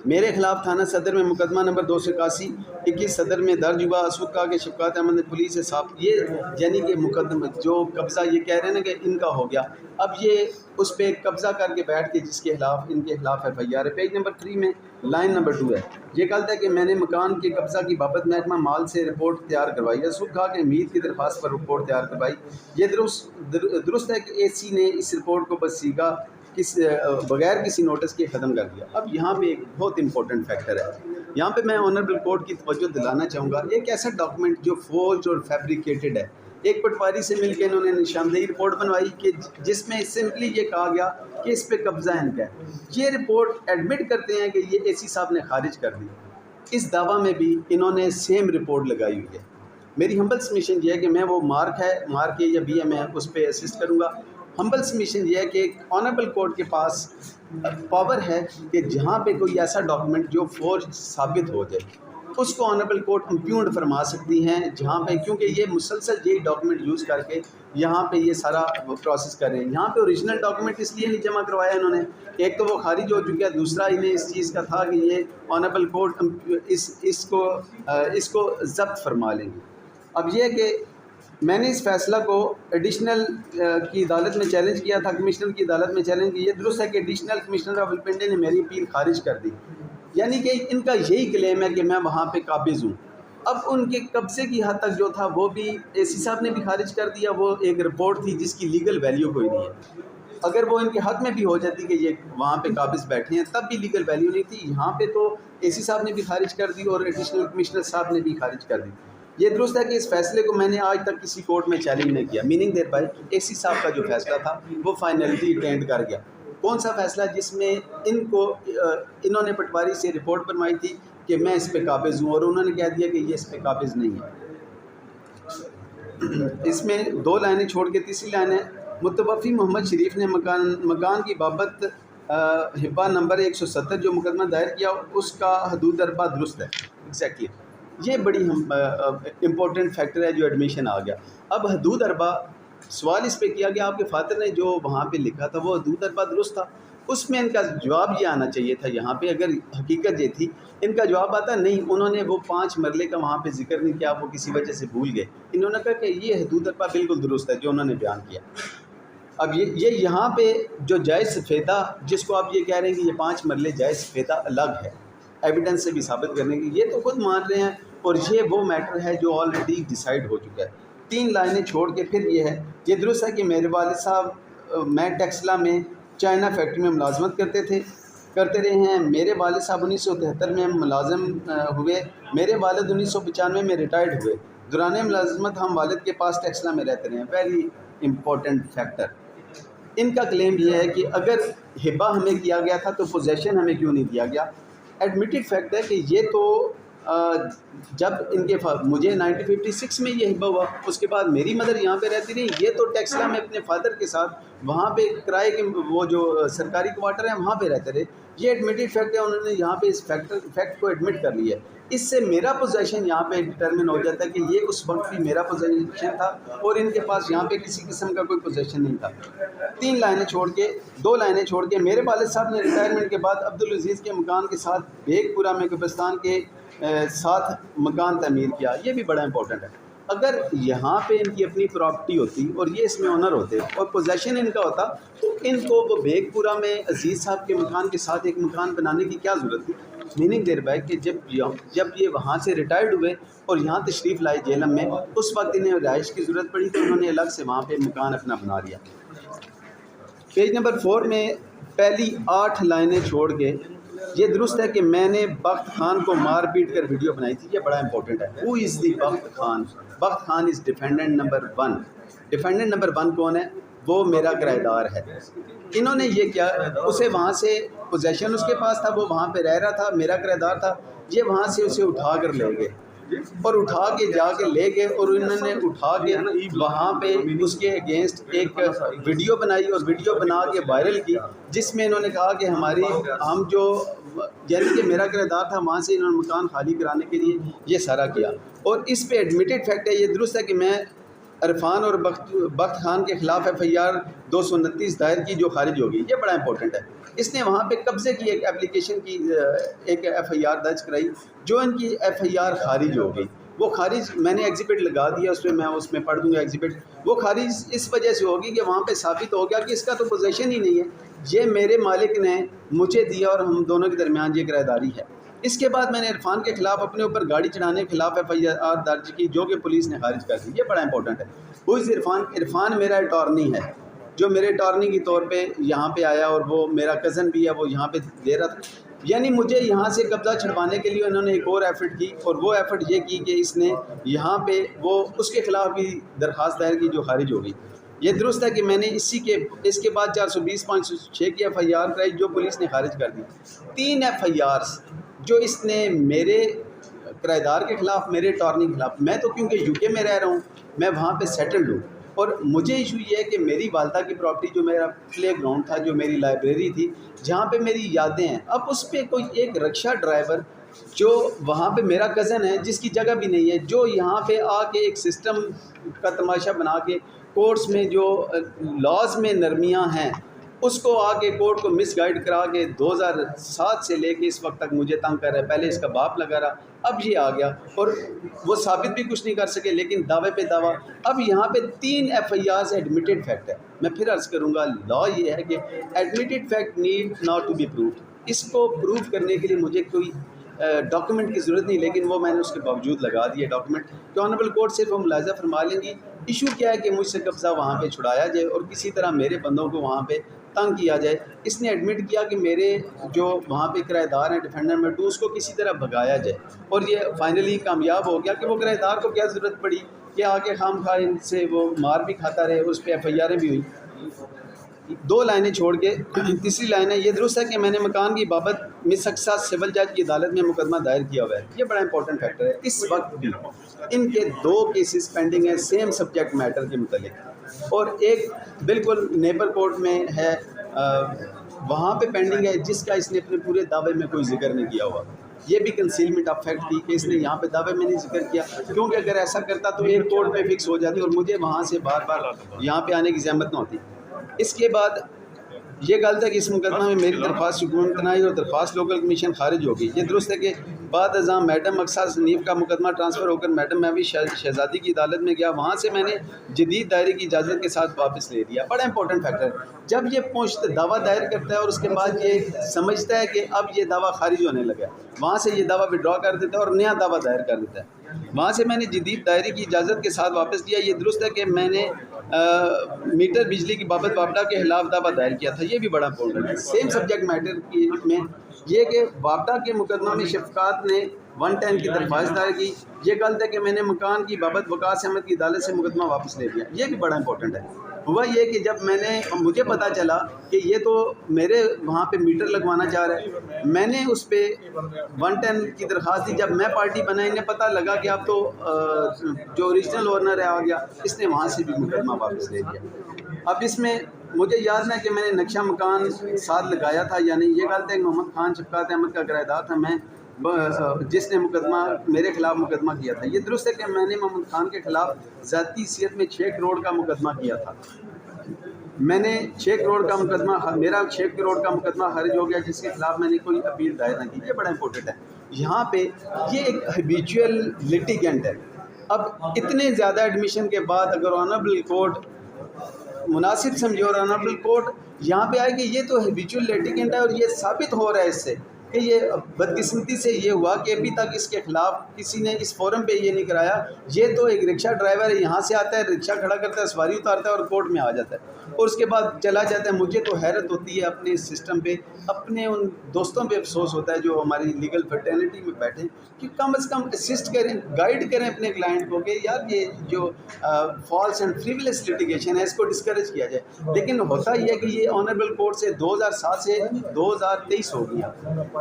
میرے خلاف تھانہ صدر میں مقدمہ نمبر 281 صدر میں درج ہوا۔ اس وقت کہا کہ شفقات احمد نے پولیس سے صاف، یہ یعنی کہ مقدمہ جو قبضہ یہ کہہ رہے ہیں نا کہ ان کا ہو گیا، اب یہ اس پہ قبضہ کر کے بیٹھ کے جس کے خلاف ان کے خلاف ایف آئی آر ہے۔ پیج نمبر 3 میں لائن نمبر 2 ہے، یہ کہتا ہے کہ میں نے مکان کے قبضہ کی بابت محکمہ مال سے رپورٹ تیار کروائی۔ اس وقت کہا کہ امید کی درخواست پر رپورٹ تیار کروائی۔ یہ درست ہے کہ اے سی نے اس رپورٹ کو بسیگا بغیر کسی نوٹس کے ختم کر دیا۔ اب یہاں پہ ایک بہت امپورٹنٹ فیکٹر ہے، یہاں پہ میں آنریبل کورٹ کی توجہ دلانا چاہوں گا، ایک ایسا ڈاکومنٹ جو فورجڈ اور فیبریکیٹڈ ہے، ایک پٹواری سے مل کے انہوں نے نشاندہی رپورٹ بنوائی کہ جس میں سمپلی یہ کہا گیا کہ اس پہ قبضہ ان کا ہے۔ یہ رپورٹ ایڈمٹ کرتے ہیں کہ یہ اے سی صاحب نے خارج کر دی، اس دعویٰ میں بھی انہوں نے سیم رپورٹ لگائی ہوئی ہے۔ میری ہمبل سبمیشن یہ ہے کہ میں وہ مارک ہے یا بی ایم ہے اس پہ اسسٹ کروں گا۔ ہمبل سبمیشن یہ ہے کہ آنریبل کورٹ کے پاس پاور ہے کہ جہاں پہ کوئی ایسا ڈاکومنٹ جو فورج ثابت ہو جائے اس کو آنریبل کورٹ امپیونڈ فرما سکتی ہیں، جہاں پہ کیونکہ یہ مسلسل یہی ڈاکومنٹ یوز کر کے یہاں پہ یہ سارا پروسیس کر رہے ہیں. یہاں پہ اوریجنل ڈاکومنٹ اس لیے نہیں جمع کروایا انہوں نے, ایک تو وہ خارج ہو چکا ہے, دوسرا انہیں اس چیز کا تھا کہ یہ آنریبل کورٹ اس کو ضبط فرما لیں گے. اب یہ کہ میں نے اس فیصلہ کو ایڈیشنل کی عدالت میں چیلنج کیا تھا, کمشنر کی عدالت میں چیلنج کیا. یہ درست ہے کہ ایڈیشنل کمشنر آف راولپنڈی نے میری اپیل خارج کر دی, یعنی کہ ان کا یہی کلیم ہے کہ میں وہاں پہ قابض ہوں. اب ان کے قبضے کی حد تک جو تھا وہ بھی اے سی صاحب نے بھی خارج کر دیا. وہ ایک رپورٹ تھی جس کی لیگل ویلیو کوئی نہیں ہے. اگر وہ ان کے حق میں بھی ہو جاتی کہ یہ وہاں پہ قابض بیٹھے ہیں تب بھی لیگل ویلیو نہیں تھی. یہاں پہ تو اے سی صاحب نے بھی خارج کر دی اور ایڈیشنل کمشنر صاحب نے بھی خارج کر دی. یہ درست ہے کہ اس فیصلے کو میں نے آج تک کسی کورٹ میں چیلنج نہیں کیا, میننگ دیر بائی اے سی صاحب کا جو فیصلہ تھا وہ فائنلٹی اٹینڈ کر گیا. کون سا فیصلہ؟ جس میں انہوں نے پٹواری سے رپورٹ بنوائی تھی کہ میں اس پہ قابض ہوں, اور انہوں نے کہہ دیا کہ یہ اس پہ قابض نہیں ہے. اس میں 2 لائنیں چھوڑ کے تیسری لائن ہے, متوفی محمد شریف نے مکان کی بابت حبہ نمبر 170 جو مقدمہ دائر کیا اس کا حدود اربا درست ہے. ایگزیکٹلی یہ بڑی امپورٹنٹ فیکٹر ہے جو ایڈمیشن آ گیا. اب حدود اربا سوال اس پہ کیا گیا, آپ کے فادر نے جو وہاں پہ لکھا تھا وہ حدود اربا درست تھا. اس میں ان کا جواب یہ آنا چاہیے تھا, یہاں پہ اگر حقیقت یہ تھی ان کا جواب آتا نہیں. انہوں نے وہ 5 مرلے کا وہاں پہ ذکر نہیں کیا, وہ کسی وجہ سے بھول گئے. انہوں نے کہا کہ یہ حدود اربا بالکل درست ہے جو انہوں نے بیان کیا. اب یہ یہاں پہ جو جائز سفیدہ جس کو آپ یہ کہہ رہے ہیں کہ یہ 5 مرلے جائز سفیدہ الگ ہے, ایویڈنس سے بھی ثابت کرنے کی, یہ تو خود مان رہے ہیں, اور یہ وہ میٹر ہے جو آلریڈی ڈیسائیڈ ہو چکا ہے. 3 لائنیں چھوڑ کے پھر یہ ہے, یہ درست ہے کہ میرے والد صاحب میں ٹیکسلا میں چائنا فیکٹری میں ملازمت کرتے رہے ہیں. میرے والد صاحب 1973 میں ملازم ہوئے. میرے والد 1995 میں ریٹائرڈ ہوئے. دوران ملازمت ہم والد کے پاس ٹیکسلا میں رہتے رہے ہیں. Very important factor. ان کا کلیم یہ ہے کہ اگر ہبہ ہمیں کیا گیا تھا تو پوزیشن ہمیں کیوں نہیں دیا گیا. ایڈمیٹڈ فیکٹ ہے کہ یہ تو جب ان کے مجھے 1956 میں یہ ہبہ ہوا, اس کے بعد میری مدر یہاں پہ رہتی رہی. یہ تو ٹیکسلا میں اپنے فادر کے ساتھ وہاں پہ کرائے کے وہ جو سرکاری کوارٹر ہیں وہاں پہ رہتے رہے. یہ ایڈمیٹڈ فیکٹ ہے, انہوں نے یہاں پہ اس فیکٹ کو ایڈمٹ کر لیا ہے. اس سے میرا پوزیشن یہاں پہ ڈٹرمن ہو جاتا ہے کہ یہ اس وقت بھی میرا پوزیشن تھا اور ان کے پاس یہاں پہ کسی قسم کا کوئی پوزیشن نہیں تھا. 2 لائنیں چھوڑ کے میرے والد صاحب نے ریٹائرمنٹ کے بعد عبدالعزیز کے مکان کے ساتھ بیگ پورہ میں قبرستان کے ساتھ مکان تعمیر کیا. یہ بھی بڑا امپورٹنٹ ہے. اگر یہاں پہ ان کی اپنی پراپرٹی ہوتی اور یہ اس میں آنر ہوتے اور پوزیشن ان کا ہوتا تو ان کو وہ بیگ پورہ میں عزیز صاحب کے مکان کے ساتھ ایک مکان بنانے کی کیا ضرورت تھی. میننگ دیر بائی کہ جب یہ وہاں سے ریٹائرڈ ہوئے اور یہاں تشریف لائے جیلم میں, اس وقت انہیں رہائش کی ضرورت پڑی تو انہوں نے الگ سے وہاں پہ مکان اپنا بنا لیا. پیج نمبر 4 میں پہلی 8 لائنیں چھوڑ کے یہ درست ہے کہ میں نے بخت خان کو مار پیٹ کر ویڈیو بنائی تھی. یہ بڑا امپورٹنٹ ہے. ہو از دی بخت خان؟ بخت خان از ڈیفینڈنٹ نمبر 1. ڈیفینڈنٹ نمبر 1 کون ہے؟ وہ میرا کرایہ دار ہے. انہوں نے یہ کیا, اسے وہاں سے پوزیشن اس کے پاس تھا, وہ وہاں پہ رہ رہا تھا, میرا کرایہ دار تھا. یہ وہاں سے اسے اٹھا کر لے گئے اور اٹھا کے جا کے لے گئے, اور انہوں نے اٹھا کے وہاں پہ اس کے اگینسٹ ایک ویڈیو بنائی اور ویڈیو بنا کے وائرل کی, جس میں انہوں نے کہا کہ ہم جو یعنی کہ میرا کرایہ دار تھا وہاں سے انہوں نے مکان خالی کرانے کے لیے یہ سارا کیا. اور اس پہ ایڈمیٹڈ فیکٹ ہے. یہ درست ہے کہ میں عرفان اور بخت خان کے خلاف FIR 229 دائر کی جو خارج ہوگی. یہ بڑا امپورٹنٹ ہے. اس نے وہاں پہ قبضے کی ایک اپلیکیشن کی ایک FIR درج کرائی, جو ان کی FIR خارج ہو گئی. وہ خارج میں نے ایگزیبٹ لگا دیا, اس میں پڑھ دوں گا ایگزیبٹ. وہ خارج اس وجہ سے ہوگی کہ وہاں پہ ثابت ہو گیا کہ اس کا تو پوزیشن ہی نہیں ہے, یہ میرے مالک نے مجھے دیا اور ہم دونوں کے درمیان یہ کرایہ داری ہے. اس کے بعد میں نے عرفان کے خلاف اپنے اوپر گاڑی چڑھانے کے خلاف FIR درج کی, جو کہ پولیس نے خارج کر دی. یہ بڑا امپورٹنٹ ہے. وہ عرفان میرا اٹارنی ہے, جو میرے اٹارنی کے طور پہ یہاں پہ آیا, اور وہ میرا کزن بھی ہے, وہ یہاں پہ دے رہا تھا. یعنی مجھے یہاں سے قبضہ چھڑوانے کے لیے انہوں نے ایک اور ایفرٹ کی, اور وہ ایفرٹ یہ کی کہ اس نے یہاں پہ وہ اس کے خلاف بھی درخواست دائر کی جو خارج ہو گئی. یہ درست ہے کہ میں نے اس کے بعد 420.6 کی FIR کرائی, جو پولیس نے خارج کر دی. 3 FIRs جو اس نے میرے کرایہ دار کے خلاف, میرے اٹارنی کے خلاف. میں تو کیونکہ UK میں رہ رہا ہوں, میں وہاں پہ سیٹلڈ ہوں, اور مجھے ایشو یہ ہے کہ میری والدہ کی پراپرٹی جو میرا پلے گراؤنڈ تھا, جو میری لائبریری تھی, جہاں پہ میری یادیں ہیں, اب اس پہ کوئی ایک رکشہ ڈرائیور جو وہاں پہ میرا کزن ہے, جس کی جگہ بھی نہیں ہے, جو یہاں پہ آ کے ایک سسٹم کا تماشا بنا کے کورٹس میں جو لاز میں نرمیاں ہیں اس کو آ کے کورٹ کو مس گائیڈ کرا کے 2007 سے لے کے اس وقت تک مجھے تنگ کر رہا ہے. پہلے اس کا باپ لگا رہا, اب یہ آ گیا اور وہ ثابت بھی کچھ نہیں کر سکے, لیکن دعوے پہ دعویٰ. اب یہاں پہ 3 FIRs ایڈمیٹڈ فیکٹ ہے. میں پھر عرض کروں گا, لا یہ ہے کہ admitted fact need not to be proved. اس کو پروف کرنے کے لیے مجھے کوئی ڈاکیومنٹ کی ضرورت نہیں, لیکن وہ میں نے اس کے باوجود لگا دیے ڈاکیومنٹ کہ آنریبل کورٹ صرف وہ ملاحظہ فرما لیں گی. ایشو کیا ہے کہ مجھ سے قبضہ وہاں پہ چھڑایا جائے اور کسی طرح میرے بندوں کو وہاں پہ تنگ کیا جائے. اس نے ایڈمٹ کیا کہ میرے جو وہاں پہ کرایہ دار ہیں ڈیفینڈر میں 2 اس کو کسی طرح بھگایا جائے, اور یہ فائنلی کامیاب ہو گیا کہ وہ کرایہ دار کو کیا ضرورت پڑی کہ آگے خام خواہ ان سے وہ مار بھی کھاتا رہے, اس پہ FIRیں بھی ہوئی. 2 لائنیں چھوڑ کے تیسری لائن ہے, یہ درست ہے کہ میں نے مکان کی بابت مس اقصیٰ سول جج کی عدالت میں مقدمہ دائر کیا ہوا ہے. یہ بڑا امپورٹنٹ فیکٹر ہے. اس وقت بھی ان کے 2 کیسز پینڈنگ ہیں سیم سبجیکٹ میٹر کے متعلق, اور ایک بالکل نیبر کورٹ میں ہے وہاں پہ پینڈنگ ہے جس کا اس نے اپنے پورے دعوے میں کوئی ذکر نہیں کیا ہوا. یہ بھی کنسیلمنٹ آف فیکٹ تھی کہ اس نے یہاں پہ دعوے میں نہیں ذکر کیا, کیونکہ اگر ایسا کرتا تو ایک کورٹ پہ فکس ہو جاتی اور مجھے وہاں سے بار بار یہاں پہ آنے کی زحمت نہ ہوتی. اس کے بعد یہ غلط ہے کہ اس مقدمہ میں میری درخواست حکومت تنائی اور درخواست لوکل کمیشن خارج ہوگی. یہ درست ہے کہ بعد ازاں میڈم اقصیٰ سنیف کا مقدمہ ٹرانسفر ہو کر میڈم محوی شہزادی کی عدالت میں گیا, وہاں سے میں نے جدید دائرے کی اجازت کے ساتھ واپس لے لیا. بڑا امپورٹنٹ فیکٹر ہے. جب یہ پہنچتا دعویٰ دائر کرتا ہے اور اس کے بعد یہ سمجھتا ہے کہ اب یہ دعویٰ خارج ہونے لگا, وہاں سے یہ دعویٰ وڈرا کر دیتا ہے اور نیا دعویٰ دائر کر دیتا ہے. وہاں سے میں نے جدید دائرے کی اجازت کے ساتھ واپس لیا. یہ درست ہے کہ میں نے میٹر بجلی کی بابت وابڈا کے خلاف دعویٰ دائر کیا تھا. یہ بھی بڑا امپورٹنٹ ہے. سیم سبجیکٹ میٹر کی میں یہ کہ وابڈا کے مقدمہ میں شفقات نے 110 کی درخواست دائر کی. یہ غلط ہے کہ میں نے مکان کی بابت وقاص احمد کی عدالت سے مقدمہ واپس لے لیا. یہ بھی بڑا امپورٹنٹ ہے. ہوا یہ کہ جب مجھے پتہ چلا کہ یہ تو میرے وہاں پہ میٹر لگوانا چاہ رہا ہے, میں نے اس پہ 110 کی درخواست دی. جب میں پارٹی بنا انہیں پتہ لگا کہ اب تو جو اوریجنل اونر ہے آ گیا, اس نے وہاں سے بھی مقدمہ واپس لے لیا. اب اس میں مجھے یاد نہیں کہ میں نے نقشہ مکان ساتھ لگایا تھا یا نہیں. یہ غلط ہے کہ محمد خان شفقات احمد کا کرایہ دار تھا میں جس نے مقدمہ میرے خلاف مقدمہ کیا تھا. یہ درست ہے کہ میں نے محمد خان کے خلاف ذاتی حیثیت میں 6 کروڑ کا مقدمہ کیا تھا. میں نے 6 کروڑ کا مقدمہ, میرا 6 کروڑ کا مقدمہ خارج ہو گیا جس کے خلاف میں نے کوئی اپیل دائر نہ کی. یہ بڑا امپورٹنٹ ہے. یہاں پہ یہ ایک ہیبیچول لٹیگنٹ ہے. اب اتنے زیادہ ایڈمیشن کے بعد اگر آنریبل کورٹ مناسب سمجھے اور آنریبل کورٹ یہاں پہ آئے کہ یہ تو ہیبیچول لٹیگنٹ ہے اور یہ ثابت ہو رہا ہے اس سے کہ یہ بدقسمتی سے یہ ہوا کہ ابھی تک اس کے خلاف کسی نے اس فورم پہ یہ نہیں کرایا. یہ تو ایک رکشہ ڈرائیور ہے, یہاں سے آتا ہے, رکشہ کھڑا کرتا ہے, سواری اتارتا ہے اور کورٹ میں آ جاتا ہے اور اس کے بعد چلا جاتا ہے. مجھے تو حیرت ہوتی ہے اپنے اس سسٹم پہ, اپنے ان دوستوں پہ افسوس ہوتا ہے جو ہماری لیگل فرٹرنیٹی میں بیٹھے کہ کم از کم اسسٹ کریں, گائیڈ کریں اپنے کلائنٹ کو کہ یار یہ جو فالس اینڈ فریولس لٹیگیشن ہے اس کو ڈسکریج کیا جائے. لیکن ہوتا یہ ہے کہ یہ آنریبل کورٹ سے 2007 سے 2023 ہو گیا,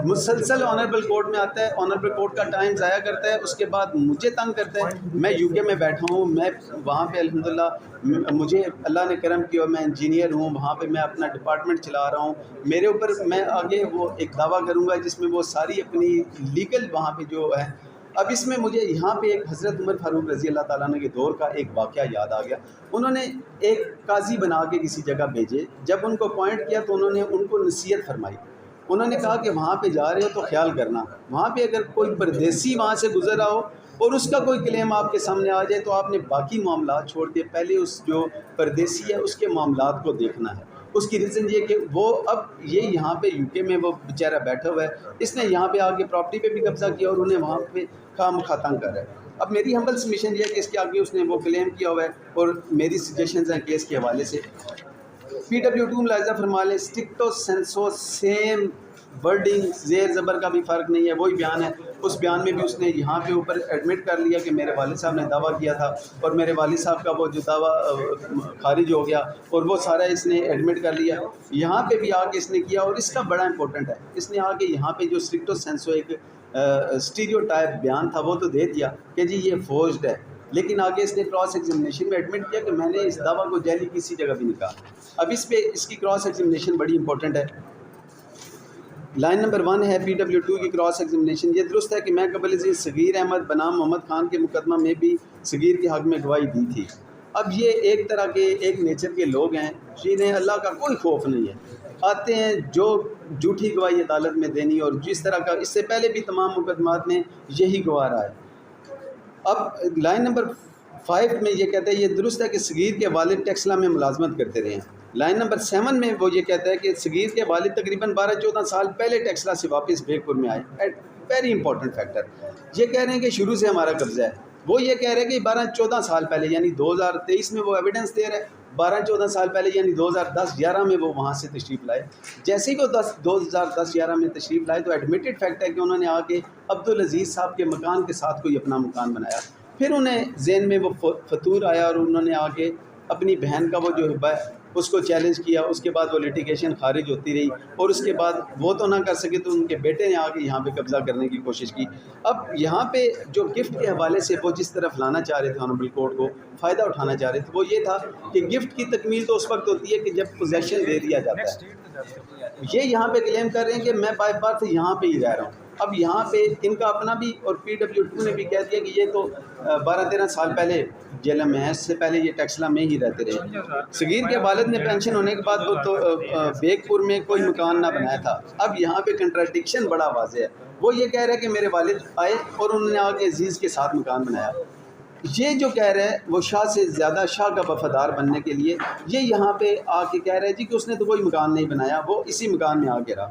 مسلسل آنریبل کورٹ میں آتا ہے, آنریبل کورٹ کا ٹائم ضائع کرتا ہے, اس کے بعد مجھے تنگ کرتا ہے. میں UK میں بیٹھا ہوں, میں وہاں پہ الحمدللہ مجھے اللہ نے کرم کیا, میں انجینئر ہوں, وہاں پہ میں اپنا ڈپارٹمنٹ چلا رہا ہوں. میرے اوپر میں آگے وہ ایک دعویٰ کروں گا جس میں وہ ساری اپنی لیگل وہاں پہ جو ہے. اب اس میں مجھے یہاں پہ ایک حضرت عمر فاروق رضی اللہ تعالیٰ عنہ کے دور کا ایک واقعہ یاد آ گیا. انہوں نے ایک قاضی بنا کے کسی جگہ بھیجے, جب ان کو اپوائنٹ کیا تو انہوں نے ان کو نصیحت فرمائی. انہوں نے کہا کہ وہاں پہ جا رہے ہو تو خیال کرنا, وہاں پہ اگر کوئی پردیسی وہاں سے گزر رہا ہو اور اس کا کوئی کلیم آپ کے سامنے آ جائے تو آپ نے باقی معاملات چھوڑ کے پہلے اس جو پردیسی ہے اس کے معاملات کو دیکھنا ہے. اس کی ریزن یہ کہ وہ اب یہ یہاں پہ UK میں وہ بیچارہ بیٹھا ہوا ہے, اس نے یہاں پہ آ کے پراپرٹی پہ بھی قبضہ کیا اور انہیں وہاں پہ خام خاتنگ کر رہا ہے. اب میری ہمبل سبمیشن یہ ہے کہ اس کے آگے اس نے وہ کلیم کیا ہوا ہے اور میری سجیشنز ہیں کیس کے حوالے سے. PW2 ملاحظہ فرما لیں, اسٹرکٹو سینسو سیم ورڈنگ, زیر زبر کا بھی فرق نہیں ہے, وہی بیان ہے. اس بیان میں بھی اس نے یہاں پہ اوپر ایڈمٹ کر لیا کہ میرے والد صاحب نے دعویٰ کیا تھا اور میرے والد صاحب کا وہ جو دعویٰ خارج ہو گیا اور وہ سارا اس نے ایڈمٹ کر لیا. یہاں پہ بھی آ کے اس نے کیا اور اس کا بڑا امپورٹنٹ ہے, اس نے آ کے یہاں پہ جو اسٹرکٹو سینسو ایک اسٹیریو ٹائپ بیان تھا وہ تو دے دیا کہ جی یہ فورجڈ ہے, لیکن آگے اس نے کراس ایگزامینیشن میں ایڈمٹ کیا کہ میں نے اس دعویٰ کو جعلی کسی جگہ بھی نہیں کہا. اب اس پہ اس کی کراس ایگزامینیشن بڑی امپورٹنٹ ہے. لائن نمبر 1 ہے PW2 کی کراس ایگزامینیشن. یہ درست ہے کہ میں قبل ازیں صغیر احمد بنام محمد خان کے مقدمہ میں بھی صغیر کے حق میں گواہی دی تھی. اب یہ ایک طرح کے ایک نیچر کے لوگ ہیں جنہیں اللہ کا کوئی خوف نہیں ہے، آتے ہیں جو جھوٹی گواہی عدالت میں دینی، اور جس طرح کا اس سے پہلے بھی تمام مقدمات میں یہی گواہ رہا ہے۔ اب لائن نمبر 5 میں یہ کہتا ہے یہ درست ہے کہ صغیر کے والد ٹیکسلا میں ملازمت کرتے رہے ہیں۔ لائن نمبر 7 میں وہ یہ کہتا ہے کہ صغیر کے والد تقریباً 12-14 سال پہلے ٹیکسلا سے واپس بیگ پور میں آئے۔ ویری امپورٹنٹ فیکٹر، یہ کہہ رہے ہیں کہ شروع سے ہمارا قبضہ ہے، وہ یہ کہہ رہے ہیں کہ 12-14 سال پہلے یعنی 2023 میں وہ ایویڈنس دے رہے ہیں، 12-14 سال پہلے یعنی 2010-11 میں وہ وہاں سے تشریف لائے۔ جیسے ہی وہ 2010-11 میں تشریف لائے تو ایڈمیٹڈ فیکٹ ہے کہ انہوں نے آ کے عبدالعزیز صاحب کے مکان کے ساتھ کوئی اپنا مکان بنایا، پھر انہیں ذہن میں وہ فطور آیا اور انہوں نے آ کے اپنی بہن کا وہ جو حبہ ہے اس کو چیلنج کیا، اس کے بعد وہ لیٹیگیشن خارج ہوتی رہی، اور اس کے بعد وہ تو نہ کر سکے تو ان کے بیٹے نے آ کے یہاں پہ قبضہ کرنے کی کوشش کی۔ اب یہاں پہ جو گفٹ کے حوالے سے وہ جس طرف لانا چاہ رہے تھے آنریبل کورٹ کو، فائدہ اٹھانا چاہ رہے تھے، وہ یہ تھا کہ گفٹ کی تکمیل تو اس وقت ہوتی ہے کہ جب پوزیشن دے دیا جاتا ہے۔ یہ یہاں پہ کلیم کر رہے ہیں کہ میں بائی برتھ یہاں پہ ہی رہ رہا ہوں۔ اب یہاں پہ ان کا اپنا بھی اور PW2 نے بھی کہہ دیا کہ یہ تو 12-13 سال پہلے جیلم میں ہے، اس سے پہلے یہ ٹیکسلا میں ہی رہتے رہے۔ صغیر کے والد نے پینشن ہونے کے بعد وہ تو بیگ پور میں کوئی مکان نہ بنایا تھا۔ اب یہاں پہ کنٹراڈکشن بڑا واضح ہے، وہ یہ کہہ رہے ہیں کہ میرے والد آئے اور انہوں نے آگے عزیز کے ساتھ مکان بنایا۔ یہ جو کہہ رہے ہیں وہ شاہ سے زیادہ شاہ کا وفادار بننے کے لیے یہ یہاں پہ آ کے کہہ رہے ہیں جی کہ اس نے تو کوئی مکان نہیں بنایا، وہ اسی مکان میں آ کے رہا۔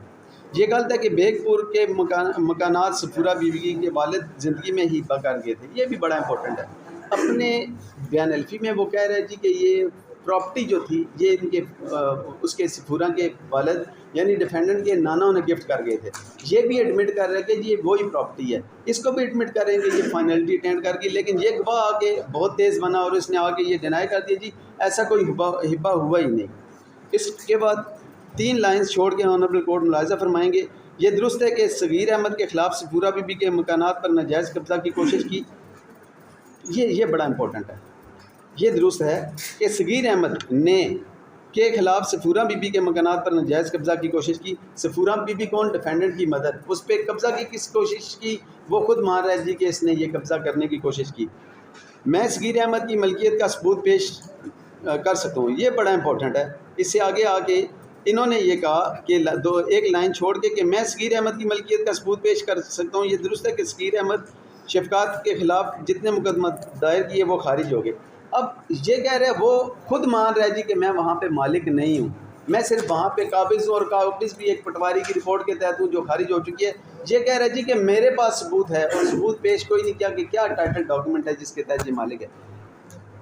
یہ غلط ہے کہ بیگ پور کے مکانات صفورہ بی بی کے والد زندگی میں ہی کر گئے تھے، یہ بھی بڑا امپورٹنٹ ہے۔ اپنے بیان الفی میں وہ کہہ رہے ہیں جی کہ یہ پراپرٹی جو تھی یہ ان کے اس کے صفورہ کے والد یعنی ڈیفینڈنٹ کے نانا انہیں گفٹ کر گئے تھے، یہ بھی ایڈمٹ کر رہے ہیں کہ یہ وہی پراپرٹی ہے، اس کو بھی ایڈمٹ کریں گے یہ فائنلٹی اٹینڈ کر کے، لیکن یہ گواہ آ کے بہت تیز بنا اور اس نے آ کے یہ ڈینائی کر دیا جی ایسا کوئی ہبہ ہوا ہی نہیں۔ اس کے بعد 3 لائنز چھوڑ کے آنریبل کورٹ ملاحظہ فرمائیں گے یہ درست ہے کہ صغیر احمد کے خلاف صفورہ بی بی کے مکانات پر ناجائز قبضہ کی کوشش کی، یہ بڑا امپورٹنٹ ہے۔ یہ درست ہے کہ صغیر احمد نے کے خلاف صفورہ بی بی کے مکانات پر ناجائز قبضہ کی کوشش کی۔ صفورہ بی بی کون؟ ڈیفینڈنٹ کی مدر، اس پہ قبضہ کی کس کوشش کی؟ وہ خود مان رہا ہے جی کہ اس نے یہ قبضہ کرنے کی کوشش کی۔ میں صغیر احمد کی ملکیت کا ثبوت پیش کر سکتا ہوں، یہ بڑا امپورٹنٹ ہے۔ اس سے آگے آ کے انہوں نے یہ کہا کہ ایک لائن چھوڑ کے کہ میں صغیر احمد کی ملکیت کا ثبوت پیش کر سکتا ہوں۔ یہ درست ہے کہ صغیر احمد شفقات کے خلاف جتنے مقدمات دائر کیے وہ خارج ہو گئے۔ اب یہ کہہ رہے ہیں وہ خود مان رہا ہے جی کہ میں وہاں پہ مالک نہیں ہوں، میں صرف وہاں پہ قابض ہوں، اور قابض بھی ایک پٹواری کی رپورٹ کے تحت ہوں جو خارج ہو چکی ہے۔ یہ کہہ رہا ہے جی کہ میرے پاس ثبوت ہے، اور ثبوت پیش کوئی نہیں کیا کہ کیا ٹائٹل ڈاکومنٹ ہے جس کے تحت یہ مالک ہے۔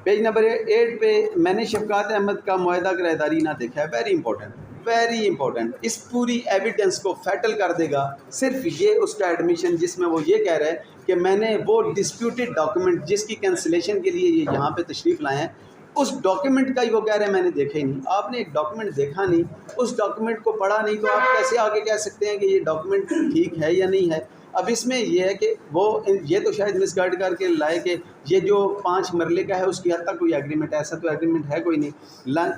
پیج نمبر 8 پہ میں نے شفقات احمد کا معاہدہ کرایہ داری نہ دیکھا ہے، ویری امپورٹنٹ، اس پوری ایویڈنس کو فیٹل کر دے گا صرف یہ اس کا ایڈمیشن جس میں وہ یہ کہہ رہا ہے کہ میں نے وہ ڈسپیوٹڈ ڈاکومنٹ جس کی کینسلیشن کے لیے یہ یہاں پہ تشریف لائے ہیں اس ڈاکومنٹ کا ہی وہ کہہ رہے ہیں میں نے دیکھا ہی نہیں۔ آپ نے ایک ڈاکومنٹ دیکھا نہیں، اس ڈاکومنٹ کو پڑھا نہیں، تو آپ کیسے آگے کہہ سکتے ہیں کہ یہ ڈاکومنٹ ٹھیک ہے یا نہیں ہے؟ اب اس میں یہ ہے کہ وہ یہ تو شاید مس گائیڈ کر کے لائے کہ یہ جو 5 مرلے کا ہے اس کی حد تک کوئی ایگریمنٹ ہے، ایسا تو ایگریمنٹ ہے کوئی نہیں۔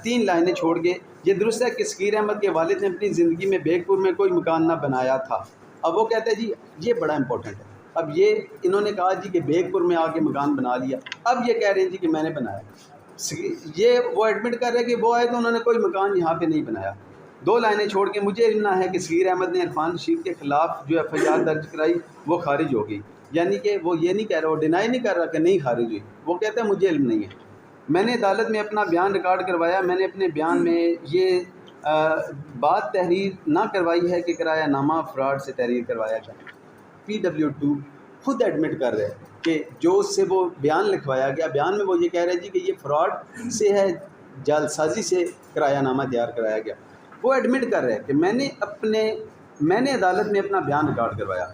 3 لائنیں چھوڑ کے یہ درست ہے کہ صغیر احمد کے والد نے اپنی زندگی میں بیگ پور میں کوئی مکان نہ بنایا تھا۔ اب وہ کہتے ہیں جی یہ بڑا امپورٹنٹ ہے۔ اب یہ انہوں نے کہا جی کہ بیگ پور میں آ کے مکان بنا لیا، اب یہ کہہ رہے ہیں جی کہ میں نے بنایا۔ یہ وہ ایڈمٹ کر رہے ہیں کہ وہ آئے تو انہوں نے کوئی مکان یہاں پہ نہیں بنایا۔ 2 لائنیں چھوڑ کے مجھے علم نہ ہے کہ صغیر احمد نے عرفان رشید کے خلاف جو FIR درج کرائی وہ خارج ہو گئی، یعنی کہ وہ یہ نہیں کہہ رہا، وہ ڈینائی نہیں کر رہا کہ نہیں خارج ہوئی، وہ کہتا ہے مجھے علم نہیں ہے۔ میں نے عدالت میں اپنا بیان ریکارڈ کروایا، میں نے اپنے بیان میں یہ بات تحریر نہ کروائی ہے کہ کرایہ نامہ فراڈ سے تحریر کروایا گیا۔ PW2 خود ایڈمٹ کر رہے ہیں کہ جو اس سے وہ بیان لکھوایا گیا، بیان میں وہ یہ کہہ رہے ہیں جی کہ یہ فراڈ سے ہے، جعل سازی سے کرایہ نامہ تیار کرایا گیا۔ وہ ایڈمٹ کر رہے ہیں کہ میں نے عدالت میں اپنا بیان ریکارڈ کروایا،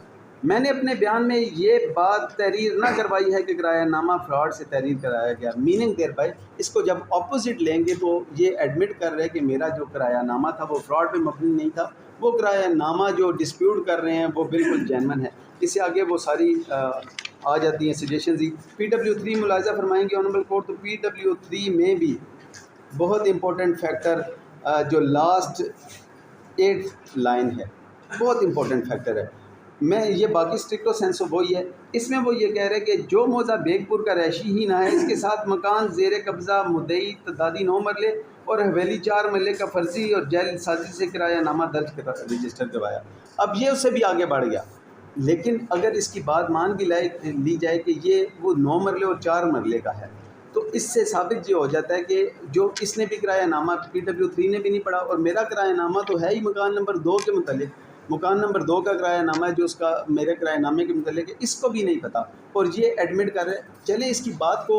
میں نے اپنے بیان میں یہ بات تحریر نہ کروائی ہے کہ کرایہ نامہ فراڈ سے تحریر کرایا گیا۔ میننگ دیر بائی اس کو جب اپوزٹ لیں گے تو یہ ایڈمٹ کر رہے ہیں کہ میرا جو کرایہ نامہ تھا وہ فراڈ پہ مبنی نہیں تھا، وہ کرایہ نامہ جو ڈسپیوٹ کر رہے ہیں وہ بالکل جینون ہے۔ اس سے آگے وہ ساری آ جاتی ہیں سجیشنز ہی۔ PW3 ملاحظہ فرمائیں گے آنریبل کورٹ، تو PW3 میں بھی بہت امپورٹنٹ فیکٹر جو لاسٹ 8 لائن ہے، بہت امپورٹنٹ فیکٹر ہے۔ میں یہ باقی اسٹرکٹو سینسو وہی ہے، اس میں وہ یہ کہہ رہے کہ جو موضع بیگ پور کا رہائشی ہی نہ ہے، اس کے ساتھ مکان زیر قبضہ مدعی تعدادی 9 مرلے اور حویلی 4 مرلے کا فرضی اور جعلی سازی سے کرایہ نامہ درج رجسٹر کروایا۔ اب یہ اس سے بھی آگے بڑھ گیا، لیکن اگر اس کی بات مان بھی لی جائے کہ یہ وہ 9 مرلے اور 4 مرلے کا ہے، تو اس سے ثابت یہ ہو جاتا ہے کہ جو اس نے بھی کرایہ نامہ PW3 نے بھی نہیں پڑھا، اور میرا کرایہ نامہ تو ہے ہی مکان نمبر 2 کے متعلق، مکان نمبر 2 کا کرایہ نامہ ہے جو اس کا میرے کرایہ نامے کے متعلق ہے، اس کو بھی نہیں پتہ اور یہ ایڈمٹ کر رہے۔ چلے اس کی بات کو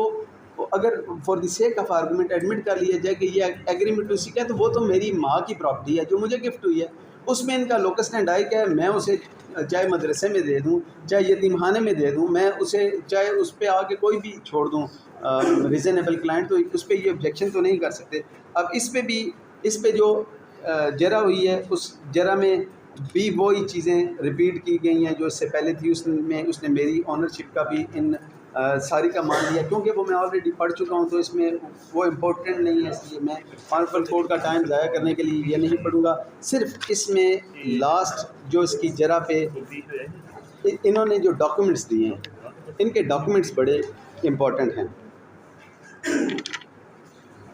اگر for the sake of argument admit کر لیا جائے کہ یہ ایگریمنٹ اسی کا ہے، تو وہ تو میری ماں کی پراپرٹی ہے جو مجھے گفٹ ہوئی ہے، اس میں ان کا لوکس اینڈ آئی کیا ہے، میں اسے چاہے مدرسے میں دے دوں، چاہے یتیم خانے میں دے دوں، میں اسے چاہے اس پہ آ کے کوئی بھی چھوڑ دوں ریزنیبل کلائنٹ، تو اس پہ یہ آبجیکشن تو نہیں کر سکتے۔ اب اس پہ جو جرا ہوئی ہے، اس جرا میں بھی وہی چیزیں ریپیٹ کی گئی ہیں جو اس سے پہلے تھی، اس نے میری آنرشپ کا بھی ان ساری کا مان لیا، کیونکہ وہ میں آلریڈی پڑھ چکا ہوں، تو اس میں وہ امپورٹنٹ نہیں ہے، اس لیے میں آنریبل کورٹ کا ٹائم ضائع کرنے کے لیے یہ نہیں پڑھوں گا۔ صرف اس میں لاسٹ جو اس کی جرا پہ انہوں نے جو ڈاکومنٹس دیے ہیں، ان کے ڈاکومنٹس بڑے امپورٹنٹ ہیں۔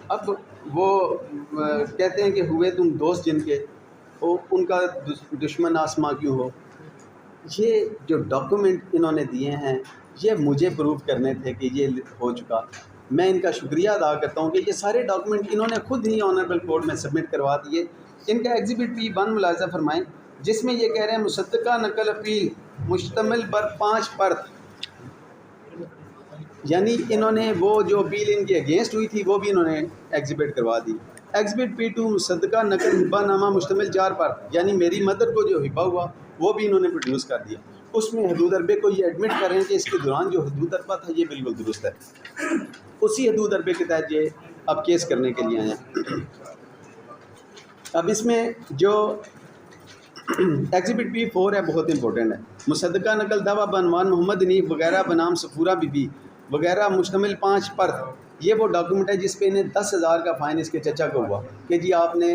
اب وہ کہتے ہیں کہ ہوئے تم دوست جن کے ان کا دشمن آسماں کیوں ہو۔ یہ جو ڈاکومنٹ انہوں نے دیے ہیں یہ مجھے پروف کرنے تھے کہ یہ ہو چکا، میں ان کا شکریہ ادا کرتا ہوں کہ یہ سارے ڈاکومنٹ انہوں نے خود ہی آنریبل کورٹ میں سبمٹ کروا دیے۔ ان کا ایگزیبٹ P1 ملاحظہ فرمائیں، جس میں یہ کہہ رہے ہیں مصدقہ نقل اپیل مشتمل بر 5 پرت، یعنی انہوں نے وہ جو اپیل ان کے اگینسٹ ہوئی تھی وہ بھی انہوں نے ایگزیبٹ کروا دی۔ ایگزیبٹ P2 مصدقہ نقل ہبہ نامہ مشتمل 4 پرت، یعنی میری مدر کو جو ہبہ ہوا وہ بھی انہوں نے پروڈیوس کر دیا۔ اس میں حدود اربے کو یہ ایڈمٹ کر رہے ہیں کہ اس کے دوران جو حدود اربہ تھا یہ بالکل درست ہے، اسی حدود اربے کے تحت یہ اب کیس کرنے کے لیے آئے ہیں۔ اب اس میں جو ایگزیبٹ P4 ہے بہت امپورٹنٹ ہے، مصدقہ نقل دعویٰ بعنوان محمد حنیف وغیرہ بنام صفورہ بی بی وغیرہ مشتمل 5 پرت، یہ وہ ڈاکومنٹ ہے جس پہ انہیں 10,000 کا فائن اس کے چچا کو ہوا کہ جی آپ نے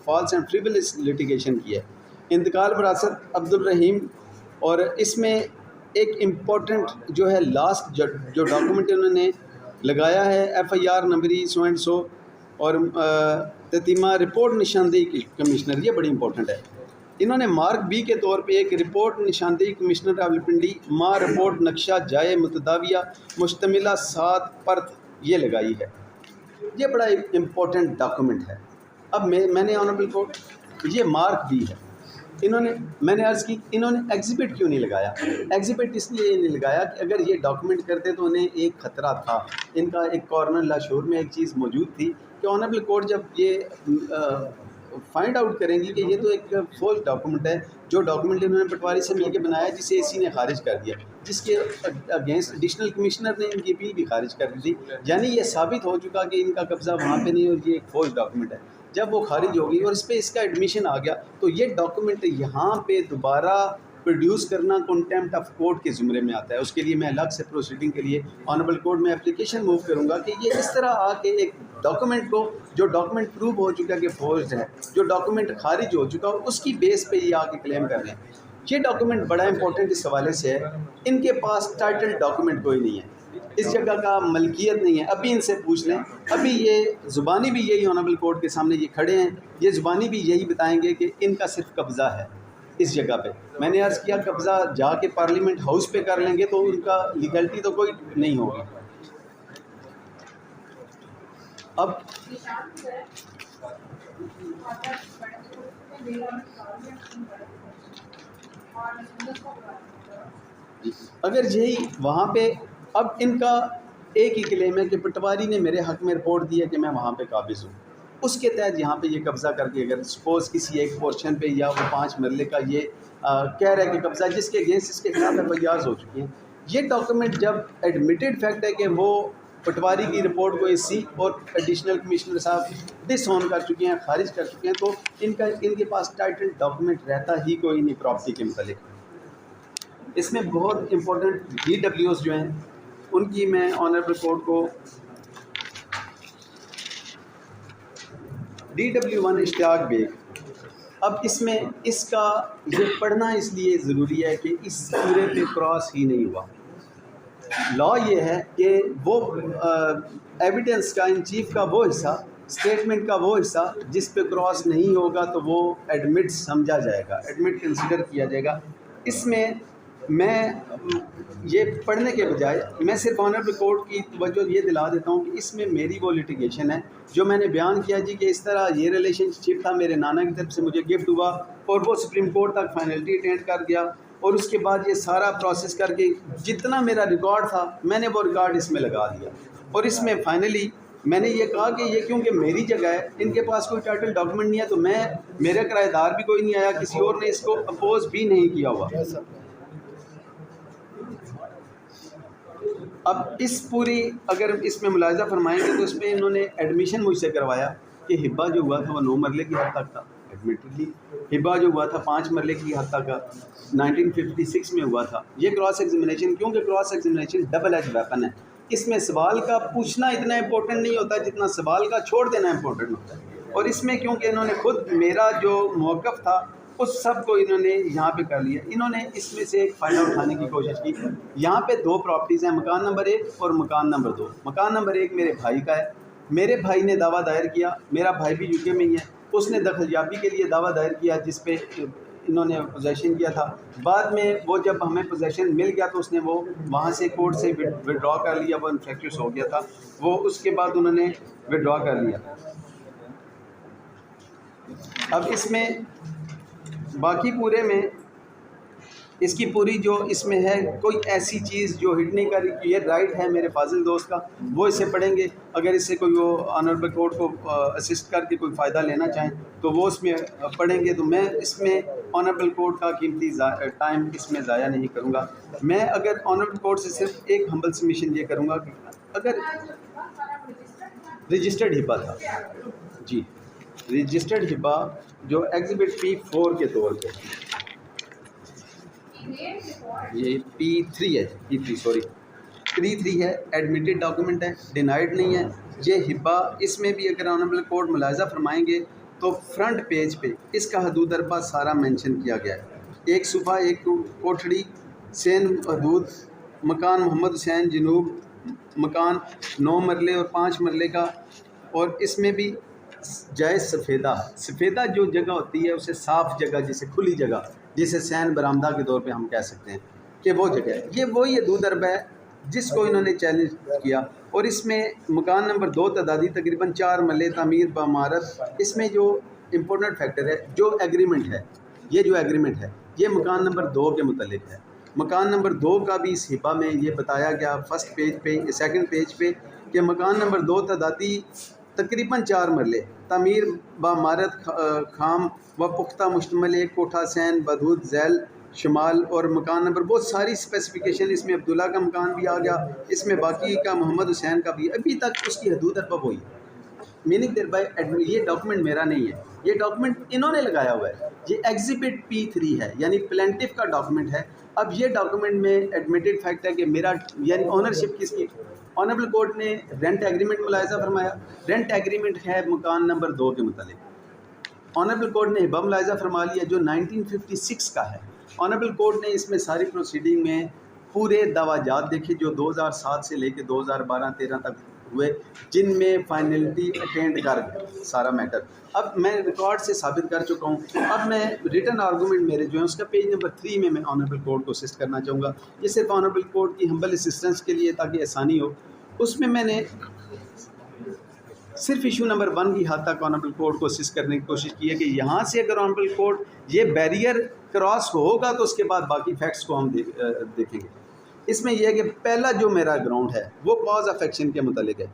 فالس اینڈ فریولس لٹیگیشن کی ہے۔ انتقال وراثت عبدالرحیم، اور اس میں ایک امپورٹنٹ جو ہے لاسٹ جو ڈاکومنٹ انہوں نے لگایا ہے FIR Numbri so and so, اور تتیمہ رپورٹ نشاندہی کمشنر، یہ بڑی امپورٹنٹ ہے۔ انہوں نے مارک بی کے طور پہ ایک رپورٹ نشاندہی کمشنر راولپنڈی ماں رپورٹ نقشہ جائے متداویہ مشتملہ 7 پرت یہ لگائی ہے۔ یہ بڑا امپورٹنٹ ڈاکومنٹ ہے۔ اب میں نے آنریبل کورٹ یہ مارک بی ہے، میں نے عرض کی انہوں نے ایگزیبٹ کیوں نہیں لگایا؟ ایگزیبٹ اس لیے نہیں لگایا کہ اگر یہ ڈاکومنٹ کرتے تو انہیں ایک خطرہ تھا، ان کا ایک کارنر لاشور میں ایک چیز موجود تھی کہ آنریبل کورٹ جب یہ فائنڈ آؤٹ کریں گی کہ یہ تو ایک فولس ڈاکومنٹ ہے، جو ڈاکومنٹ انہوں نے پٹواری سے مل کے بنایا جسے AC نے خارج کر دیا، جس کے اگینسٹ ایڈیشنل کمشنر نے ان کی اپیل بھی خارج کر دی، یعنی یہ ثابت ہو چکا کہ ان کا قبضہ وہاں پہ نہیں اور یہ ایک فولس ڈاکومنٹ ہے۔ جب وہ خارج ہوگی اور اس پہ اس کا ایڈمیشن آ گیا تو یہ ڈاکومنٹ یہاں پہ دوبارہ پروڈیوس کرنا کنٹیمپٹ آف کورٹ کے زمرے میں آتا ہے۔ اس کے لیے میں الگ سے پروسیڈنگ کے لیے آنریبل کورٹ میں اپلیکیشن موو کروں گا کہ یہ اس طرح آ کے ایک ڈاکومنٹ کو جو ڈاکومنٹ پروو ہو چکا کہ فورجڈ ہے، جو ڈاکومنٹ خارج ہو چکا اس کی بیس پہ یہ آ کے کلیم کر رہے ہیں۔ یہ ڈاکومنٹ بڑا امپورٹنٹ اس حوالے سے ہے، ان کے پاس ٹائٹل ڈاکومنٹ کوئی نہیں ہے، اس جگہ کا ملکیت نہیں ہے۔ ابھی ان سے پوچھ لیں، ابھی یہ زبانی بھی یہی آنریبل کورٹ کے سامنے یہ کھڑے ہیں، یہ زبانی بھی یہی بتائیں گے کہ ان کا صرف قبضہ ہے اس جگہ پہ۔ میں نے عرض کیا قبضہ جا کے پارلیمنٹ ہاؤس پہ کر لیں گے تو ان کا لیگلٹی تو کوئی نہیں ہوگی۔ اب اگر یہی وہاں پہ اب ان کا ایک ہی کلیم ہے کہ پٹواری نے میرے حق میں رپورٹ دی ہے کہ میں وہاں پہ قابض ہوں، اس کے تحت یہاں پہ یہ قبضہ کر کے اگر سپوز کسی ایک پورشن پہ یا وہ 5 مرلے کا یہ کہہ رہا ہے کہ قبضہ جس کے اگینسٹ اس کے خلاف FIRs ہو چکی ہیں، یہ ڈاکومنٹ جب ایڈمیٹڈ فیکٹ ہے کہ وہ پٹواری کی رپورٹ کو AC اور ایڈیشنل کمشنر صاحب ڈس آن کر چکے ہیں، خارج کر چکے ہیں، تو ان کے پاس ٹائٹل ڈاکومنٹ رہتا ہی کوئی نہیں پراپرٹی کے متعلق۔ اس میں بہت امپورٹنٹ DWOs جو ہیں ان کی میں آنریبل کورٹ کو DW1 اشتیاق بیگ، اب اس میں اس کا یہ پڑھنا اس لیے ضروری ہے کہ اس پورے پہ کراس ہی نہیں ہوا. لا یہ ہے کہ وہ ایویڈنس کا ان چیف کا وہ حصہ، اسٹیٹمنٹ کا وہ حصہ جس پہ کراس نہیں ہوگا تو وہ ایڈمٹ سمجھا جائے گا، ایڈمٹ کنسیڈر کیا جائے گا. اس میں میں یہ پڑھنے کے بجائے میں صرف آنریبل کورٹ کی توجہ یہ دلا دیتا ہوں کہ اس میں میری وہ لٹیگیشن ہے جو میں نے بیان کیا جی کہ اس طرح یہ ریلیشن شپ تھا، میرے نانا کی طرف سے مجھے گفٹ ہوا اور وہ سپریم کورٹ تک فائنلٹی اٹینڈ کر گیا، اور اس کے بعد یہ سارا پروسیس کر کے جتنا میرا ریکارڈ تھا میں نے وہ ریکارڈ اس میں لگا دیا. اور اس میں فائنلی میں نے یہ کہا کہ یہ کیونکہ میری جگہ ہے، ان کے پاس کوئی ٹائٹل ڈاکومنٹ نہیں ہے، تو میں میرا کرایہ دار بھی کوئی نہیں آیا، کسی اور نے اس کو اپوز بھی نہیں کیا ہوا. اب اس پوری اگر اس میں ملاحظہ فرمائیں گے تو اس میں انہوں نے ایڈمیشن مجھ سے کروایا کہ ہبا جو ہوا تھا وہ 9 مرلے کی حد تک تھا. ایڈمیٹڈلی ہبا جو ہوا تھا 5 مرلے کی حد تک 1956 میں ہوا تھا. یہ کراس ایگزامینیشن کیونکہ cross examination double edge weapon ہے، اس میں سوال کا پوچھنا اتنا امپورٹنٹ نہیں ہوتا جتنا سوال کا چھوڑ دینا امپورٹنٹ ہوتا ہے. اور اس میں کیونکہ انہوں نے خود میرا جو موقف تھا اس سب کو انہوں نے یہاں پہ کر لیا. انہوں نے اس میں سے ایک فائدہ اٹھانے کی کوشش کی. یہاں پہ 2 پراپرٹیز ہیں، مکان نمبر 1 اور مکان نمبر 2. مکان نمبر 1 میرے بھائی کا ہے، میرے بھائی نے دعویٰ دائر کیا، میرا بھائی بھی UK میں ہی ہے، اس نے دخل یابی کے لیے دعویٰ دائر کیا جس پہ انہوں نے پوزیشن کیا تھا. بعد میں وہ جب ہمیں پوزیشن مل گیا تو اس نے وہ وہاں سے کورٹ سے وڈرا کر لیا، وہ انفریکچس ہو گیا تھا، وہ اس کے بعد انہوں نے وڈرا کر لیا. اب اس میں باقی پورے میں اس کی پوری جو اس میں ہے کوئی ایسی چیز جو ہٹ نہیں کر رہی. یہ رائٹ ہے میرے فاضل دوست کا، وہ اسے پڑھیں گے، اگر اس سے کوئی وہ آنریبل کورٹ کو اسسٹ کر کے کوئی فائدہ لینا چاہیں تو وہ اس میں پڑھیں گے. تو میں اس میں آنریبل کورٹ کا قیمتی ٹائم اس میں ضائع نہیں کروں گا. میں اگر آنریبل کورٹ سے صرف ایک ہمبل سبمیشن یہ کروں گا کہ اگر رجسٹرڈ ہبا تھا جی، رجسٹرڈ ہبا جو ایگزیبٹ P4 کے طور پہ، یہ P3 ہے، P3 ہے، ایڈمیٹڈ ڈاکومنٹ ہے، ڈینائڈ نہیں ہے. یہ ہبا اس میں بھی اگر آنریبل کورٹ ملاحظہ فرمائیں گے تو فرنٹ پیج پہ اس کا حدود اربا سارا مینشن کیا گیا ہے. 1 صوبہ 1 کوٹھڑی سین حدود، مکان محمد حسین جنوب، مکان 9 مرلے اور 5 مرلے کا. اور اس میں بھی جائز سفیدہ جو جگہ ہوتی ہے اسے صاف جگہ، جسے کھلی جگہ، جسے سین برآمدہ کے طور پہ ہم کہہ سکتے ہیں کہ وہ جگہ ہے. یہ وہی حدود اربا ہے جس کو انہوں نے چیلنج کیا. اور اس میں مکان نمبر 2 تعدادی تقریباً 4 مرلے، تعمیر بعمارت. اس میں جو امپورٹنٹ فیکٹر ہے جو ایگریمنٹ ہے، یہ جو ایگریمنٹ ہے یہ مکان نمبر 2 کے متعلق ہے. مکان نمبر 2 کا بھی اس ہبا میں یہ بتایا گیا فرسٹ پیج پہ، سیکنڈ پیج پہ، کہ مکان نمبر 2 تعدادی تقریباً 4 مرلے، تعمیر بعمارت خام و پختہ مشتمل 1 کوٹھا سین بدھود ذیل شمال. اور مکان نمبر بہت ساری اسپیسیفکیشن، اس میں عبداللہ کا مکان بھی آ گیا، اس میں باقی کا محمد حسین کا بھی. ابھی تک اس کی حدود اربا وہی ہے. میننگ دیر بائی یہ ڈاکومنٹ میرا نہیں ہے، یہ ڈاکومنٹ انہوں نے لگایا ہوا ہے. یہ ایگزیبٹ P3 ہے، یعنی پلینٹف کا ڈاکومنٹ ہے. اب یہ ڈاکومنٹ میں ایڈمیٹڈ فیکٹ ہے کہ میرا یعنی اونرشپ کس کی. آنریبل کورٹ نے رینٹ ایگریمنٹ ملاحظہ فرمایا، رینٹ ایگریمنٹ ہے مکان نمبر 2 کے متعلق. آنریبل کورٹ نے ہبا ملاحظہ فرما لیا جو 1956 کا ہے. آنریبل کورٹ نے اس میں ساری پروسیڈنگ میں پورے دعویٰ دیکھے جو 2007 سے لے کے 2012-13 تک ہوئے، جن میں فائنلٹی اٹینڈ کر گئے سارا میٹر. اب میں ریکارڈ سے ثابت کر چکا ہوں. اب میں ریٹن آرگومنٹ میرے جو ہیں اس کا پیج نمبر 3 میں آنریبل کورٹ کو اسسٹ کرنا چاہوں گا. یہ صرف آنریبل کورٹ کی ہمبل اسسٹنس کے لیے تاکہ آسانی ہو. اس میں نے صرف ایشو نمبر 1 کی حد تک آنریبل کورٹ کو اسسٹ کرنے کی کوشش کی ہے کہ یہاں سے اگر آنریبل کورٹ یہ بیریئر کراس ہوگا تو اس کے بعد باقی فیکٹس کو ہم دیکھیں گے. اس میں یہ ہے کہ پہلا جو میرا گراؤنڈ ہے وہ کاز آف ایکشن کے متعلق ہے.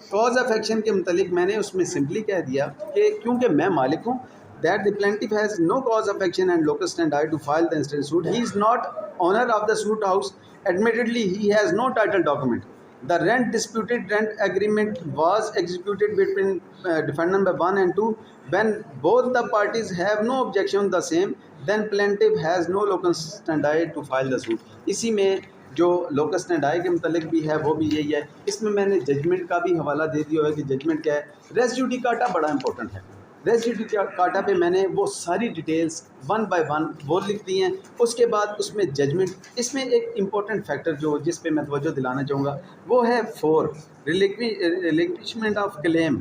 کاز آف ایکشن کے متعلق میں نے اس میں سمپلی کہہ دیا کہ کیونکہ میں مالک ہوں، that the plaintiff has no cause of action and locus standi to file the instant suit. He is not owner of the suit house. Admittedly, he has no title document. The disputed rent agreement was executed between defendant number 1 and 2. When both the parties have no objection on the same, then plaintiff has no locus standi to file the suit. اسی میں جو locus اسٹینڈائی کے متعلق بھی ہے وہ بھی یہی ہے. اس میں نے ججمنٹ کا بھی حوالہ دے دیا ہے کہ ججمنٹ کیا ہے. ریس جوڈیکاٹا بڑا امپورٹنٹ ہے. ریزیڈو کاٹا پہ میں نے وہ ساری ڈیٹیلز 1 by 1 وہ لکھ دی ہیں. اس کے بعد اس میں ججمنٹ. اس میں ایک امپورٹنٹ فیکٹر جس پہ میں توجہ دلانا چاہوں گا وہ ہے 4 relinquishment of claim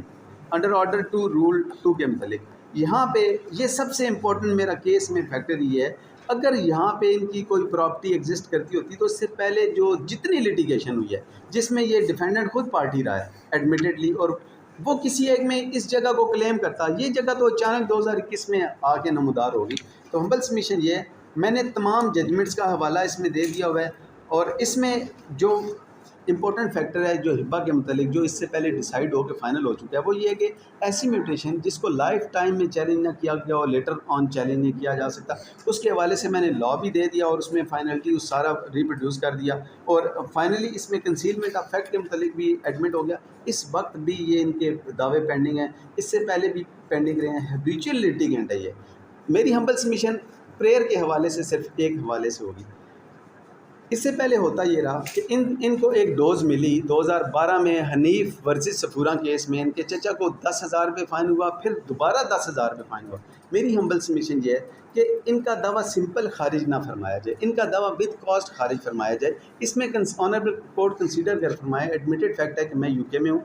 under order 2 rule 2 کے متعلق. یہاں پہ یہ سب سے امپورٹنٹ میرا کیس میں فیکٹر یہ ہے، اگر یہاں پہ ان کی کوئی پراپرٹی ایگزسٹ کرتی ہوتی تو اس سے پہلے جو جتنی لٹیگیشن ہوئی ہے جس میں یہ ڈیفینڈنٹ خود پارٹی رہا ہے ایڈمیٹڈلی، اور وہ کسی ایک میں اس جگہ کو کلیم کرتا، یہ جگہ تو اچانک 2021 میں آ کے نمودار ہوگی. تو ہمبل سبمیشن یہ ہے، میں نے تمام ججمنٹس کا حوالہ اس میں دے دیا ہوا ہے. اور اس میں جو امپورٹنٹ فیکٹر ہے جو ہبا کے متعلق جو اس سے پہلے ڈیسائیڈ ہو کے فائنل ہو چکا ہے وہ یہ ہے کہ ایسی میوٹیشن جس کو لائف ٹائم میں چیلنج نہ کیا گیا اور لیٹر آن چیلنج نہیں کیا جا سکتا، اس کے حوالے سے میں نے لا بھی دے دیا اور اس میں فائنلٹی اس سارا ریپروڈیوس کر دیا. اور فائنلی اس میں کنسیلمنٹ آف فیکٹ کے متعلق بھی ایڈمٹ ہو گیا. اس وقت بھی یہ ان کے دعوے پینڈنگ ہیں، اس سے پہلے بھی پینڈنگ رہے ہیں. ہیبیچول لیٹیگنٹ ہے یہ. میری ہمبل سبمیشن پریئر کے حوالے سے صرف ایک حوالے سے ہوگی. اس سے پہلے ہوتا یہ رہا کہ ان کو ایک ڈوز ملی 2012 میں حنیف ورسز صفورہ کیس میں. ان کے چچا کو 10,000 روپے فائن ہوا، پھر دوبارہ 10,000 روپے فائن ہوا. میری ہمبل سبمیشن یہ ہے کہ ان کا دعویٰ سمپل خارج نہ فرمایا جائے، ان کا دعویٰ ود کاسٹ خارج فرمایا جائے. اس میں آنریبل کورٹ کنسیڈر کر فرمائے ایڈمیٹڈ فیکٹ ہے کہ میں UK میں ہوں،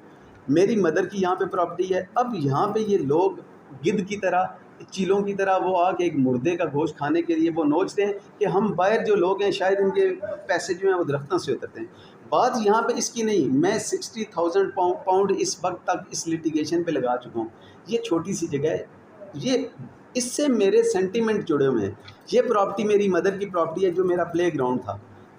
میری مدر کی یہاں پہ پراپرٹی ہے. اب یہاں پہ یہ لوگ گدھ کی طرح چیلوں کی طرح وہ آ کے ایک مردے کا گوشت کھانے کے لیے وہ نوچتے ہیں کہ ہم باہر جو لوگ ہیں شاید ان کے پیسے جو ہیں وہ درختوں سے اترتے ہیں. بات یہاں پہ اس کی نہیں، میں 60,000 پاؤنڈ اس وقت تک اس لیٹیگیشن پہ لگا چکا ہوں. یہ چھوٹی سی جگہ ہے، یہ اس سے میرے سینٹیمنٹ جڑے ہوئے ہیں. یہ پراپرٹی میری مدر کی پراپرٹی ہے جو میرا پلے گراؤنڈ تھا.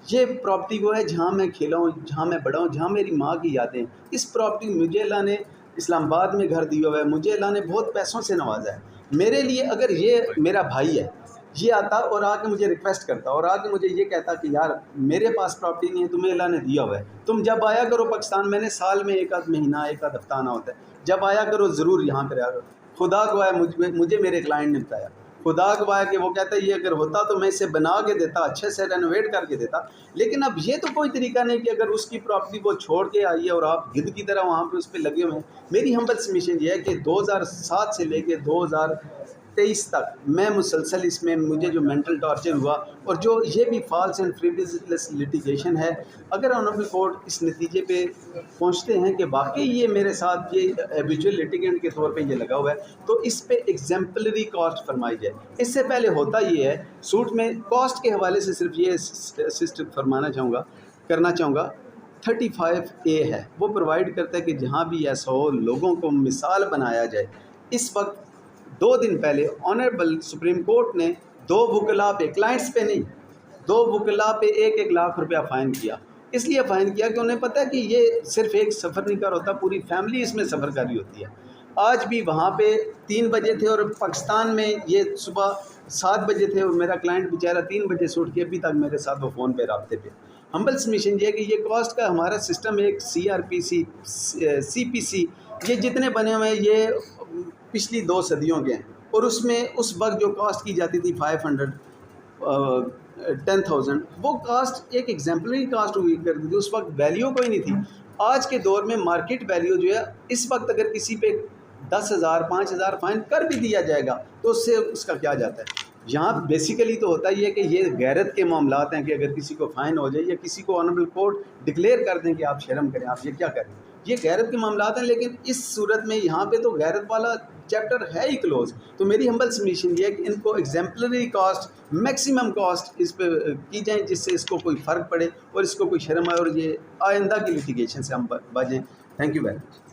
یہ پراپرٹی وہ ہے جہاں میں کھیلا ہوں، جہاں میں بڑا ہوں، جہاں میری ماں کی یادیں. اس پراپرٹی مجھے اللہ نے اسلام آباد میں گھر دیا ہوا ہے، مجھے اللہ نے بہت پیسوں سے نوازا ہے. میرے لیے اگر یہ میرا بھائی ہے، یہ آتا اور آ کے مجھے ریکویسٹ کرتا اور آ کے مجھے یہ کہتا کہ یار میرے پاس پراپرٹی نہیں ہے، تمہیں اللہ نے دیا ہوا ہے، تم جب آیا کرو پاکستان. میں نے سال میں ایک آدھ مہینہ ایک آدھ ہفتہ آنا ہوتا ہے، جب آیا کرو ضرور یہاں پہ آیا کرو. خدا گواہ مجھے میرے کلائنٹ نے بتایا، خدا گواہ کہ وہ کہتا ہے یہ اگر ہوتا تو میں اسے بنا کے دیتا، اچھے سے رینوویٹ کر کے دیتا. لیکن اب یہ تو کوئی طریقہ نہیں کہ اگر اس کی پراپرٹی وہ چھوڑ کے آئی ہے اور آپ گدھ کی طرح وہاں پہ اس پہ لگے ہوئے ہیں. میری ہمبل سبمیشن یہ ہے کہ 2007 سے لے کے 2023 تک میں مسلسل اس میں مجھے جو مینٹل ٹارچر ہوا اور جو یہ بھی فالس اینڈ فریولس لٹیگیشن ہے. اگر آنریبل کورٹ اس نتیجے پہ پہنچتے ہیں کہ واقعی یہ میرے ساتھ یہ ہیبیچول لٹیگنٹ کے طور پہ یہ لگا ہوا ہے تو اس پہ ایگزیمپلری کاسٹ فرمائی جائے. اس سے پہلے ہوتا یہ ہے سوٹ میں کاسٹ کے حوالے سے صرف یہ اسسٹ کرنا چاہوں گا 35A ہے، وہ پرووائڈ کرتا ہے کہ جہاں بھی ایسا ہو لوگوں کو مثال بنایا جائے. اس وقت 2 دن پہلے آنریبل سپریم کورٹ نے 2 وکلاء پہ، کلائنٹس پہ نہیں، 2 وکلاء پہ 1-1 لاکھ روپیہ فائن کیا. اس لیے فائن کیا کہ انہیں پتہ ہے کہ یہ صرف ایک سفر نہیں کر ہوتا، پوری فیملی اس میں سفر کر رہی ہوتی ہے. آج بھی وہاں پہ 3 بجے تھے اور پاکستان میں یہ صبح 7 بجے تھے اور میرا کلائنٹ بیچارہ 3 بجے سے اٹھ کے ابھی تک میرے ساتھ وہ فون پہ رابطے پہ. ہمبل سبمیشن یہ ہے کہ یہ کاسٹ کا ہمارا سسٹم ایک CRPC CPC یہ جتنے بنے ہوئے ہیں یہ پچھلی 2 صدیوں کے ہیں. اور اس میں اس وقت جو کاسٹ کی جاتی تھی 500 10,000 وہ کاسٹ ایک ایگزیمپلری کاسٹ ہوئی کرتی تھی. اس وقت ویلیو کوئی نہیں تھی. آج کے دور میں مارکیٹ ویلیو جو ہے اس وقت اگر کسی پہ 10,000 5,000 فائن کر بھی دیا جائے گا تو اس سے اس کا کیا جاتا ہے. یہاں بیسیکلی تو ہوتا ہی ہے کہ یہ غیرت کے معاملات ہیں کہ اگر کسی کو فائن ہو جائے یا کسی کو آنریبل کورٹ ڈکلیئر کر دیں کہ آپ شرم کریں، آپ یہ کیا کریں، یہ غیرت کے معاملات ہیں. لیکن اس صورت میں یہاں پہ تو غیرت والا چیپٹر ہے ہی کلوز. تو میری ہمبل سبمیشن یہ ہے کہ ان کو ایگزیمپلری کاسٹ میکسیمم کاسٹ اس پہ کی جائیں جس سے اس کو کوئی فرق پڑے اور اس کو کوئی شرم آئے اور یہ آئندہ کی لٹیگیشن سے ہم بچیں. Thank you very much.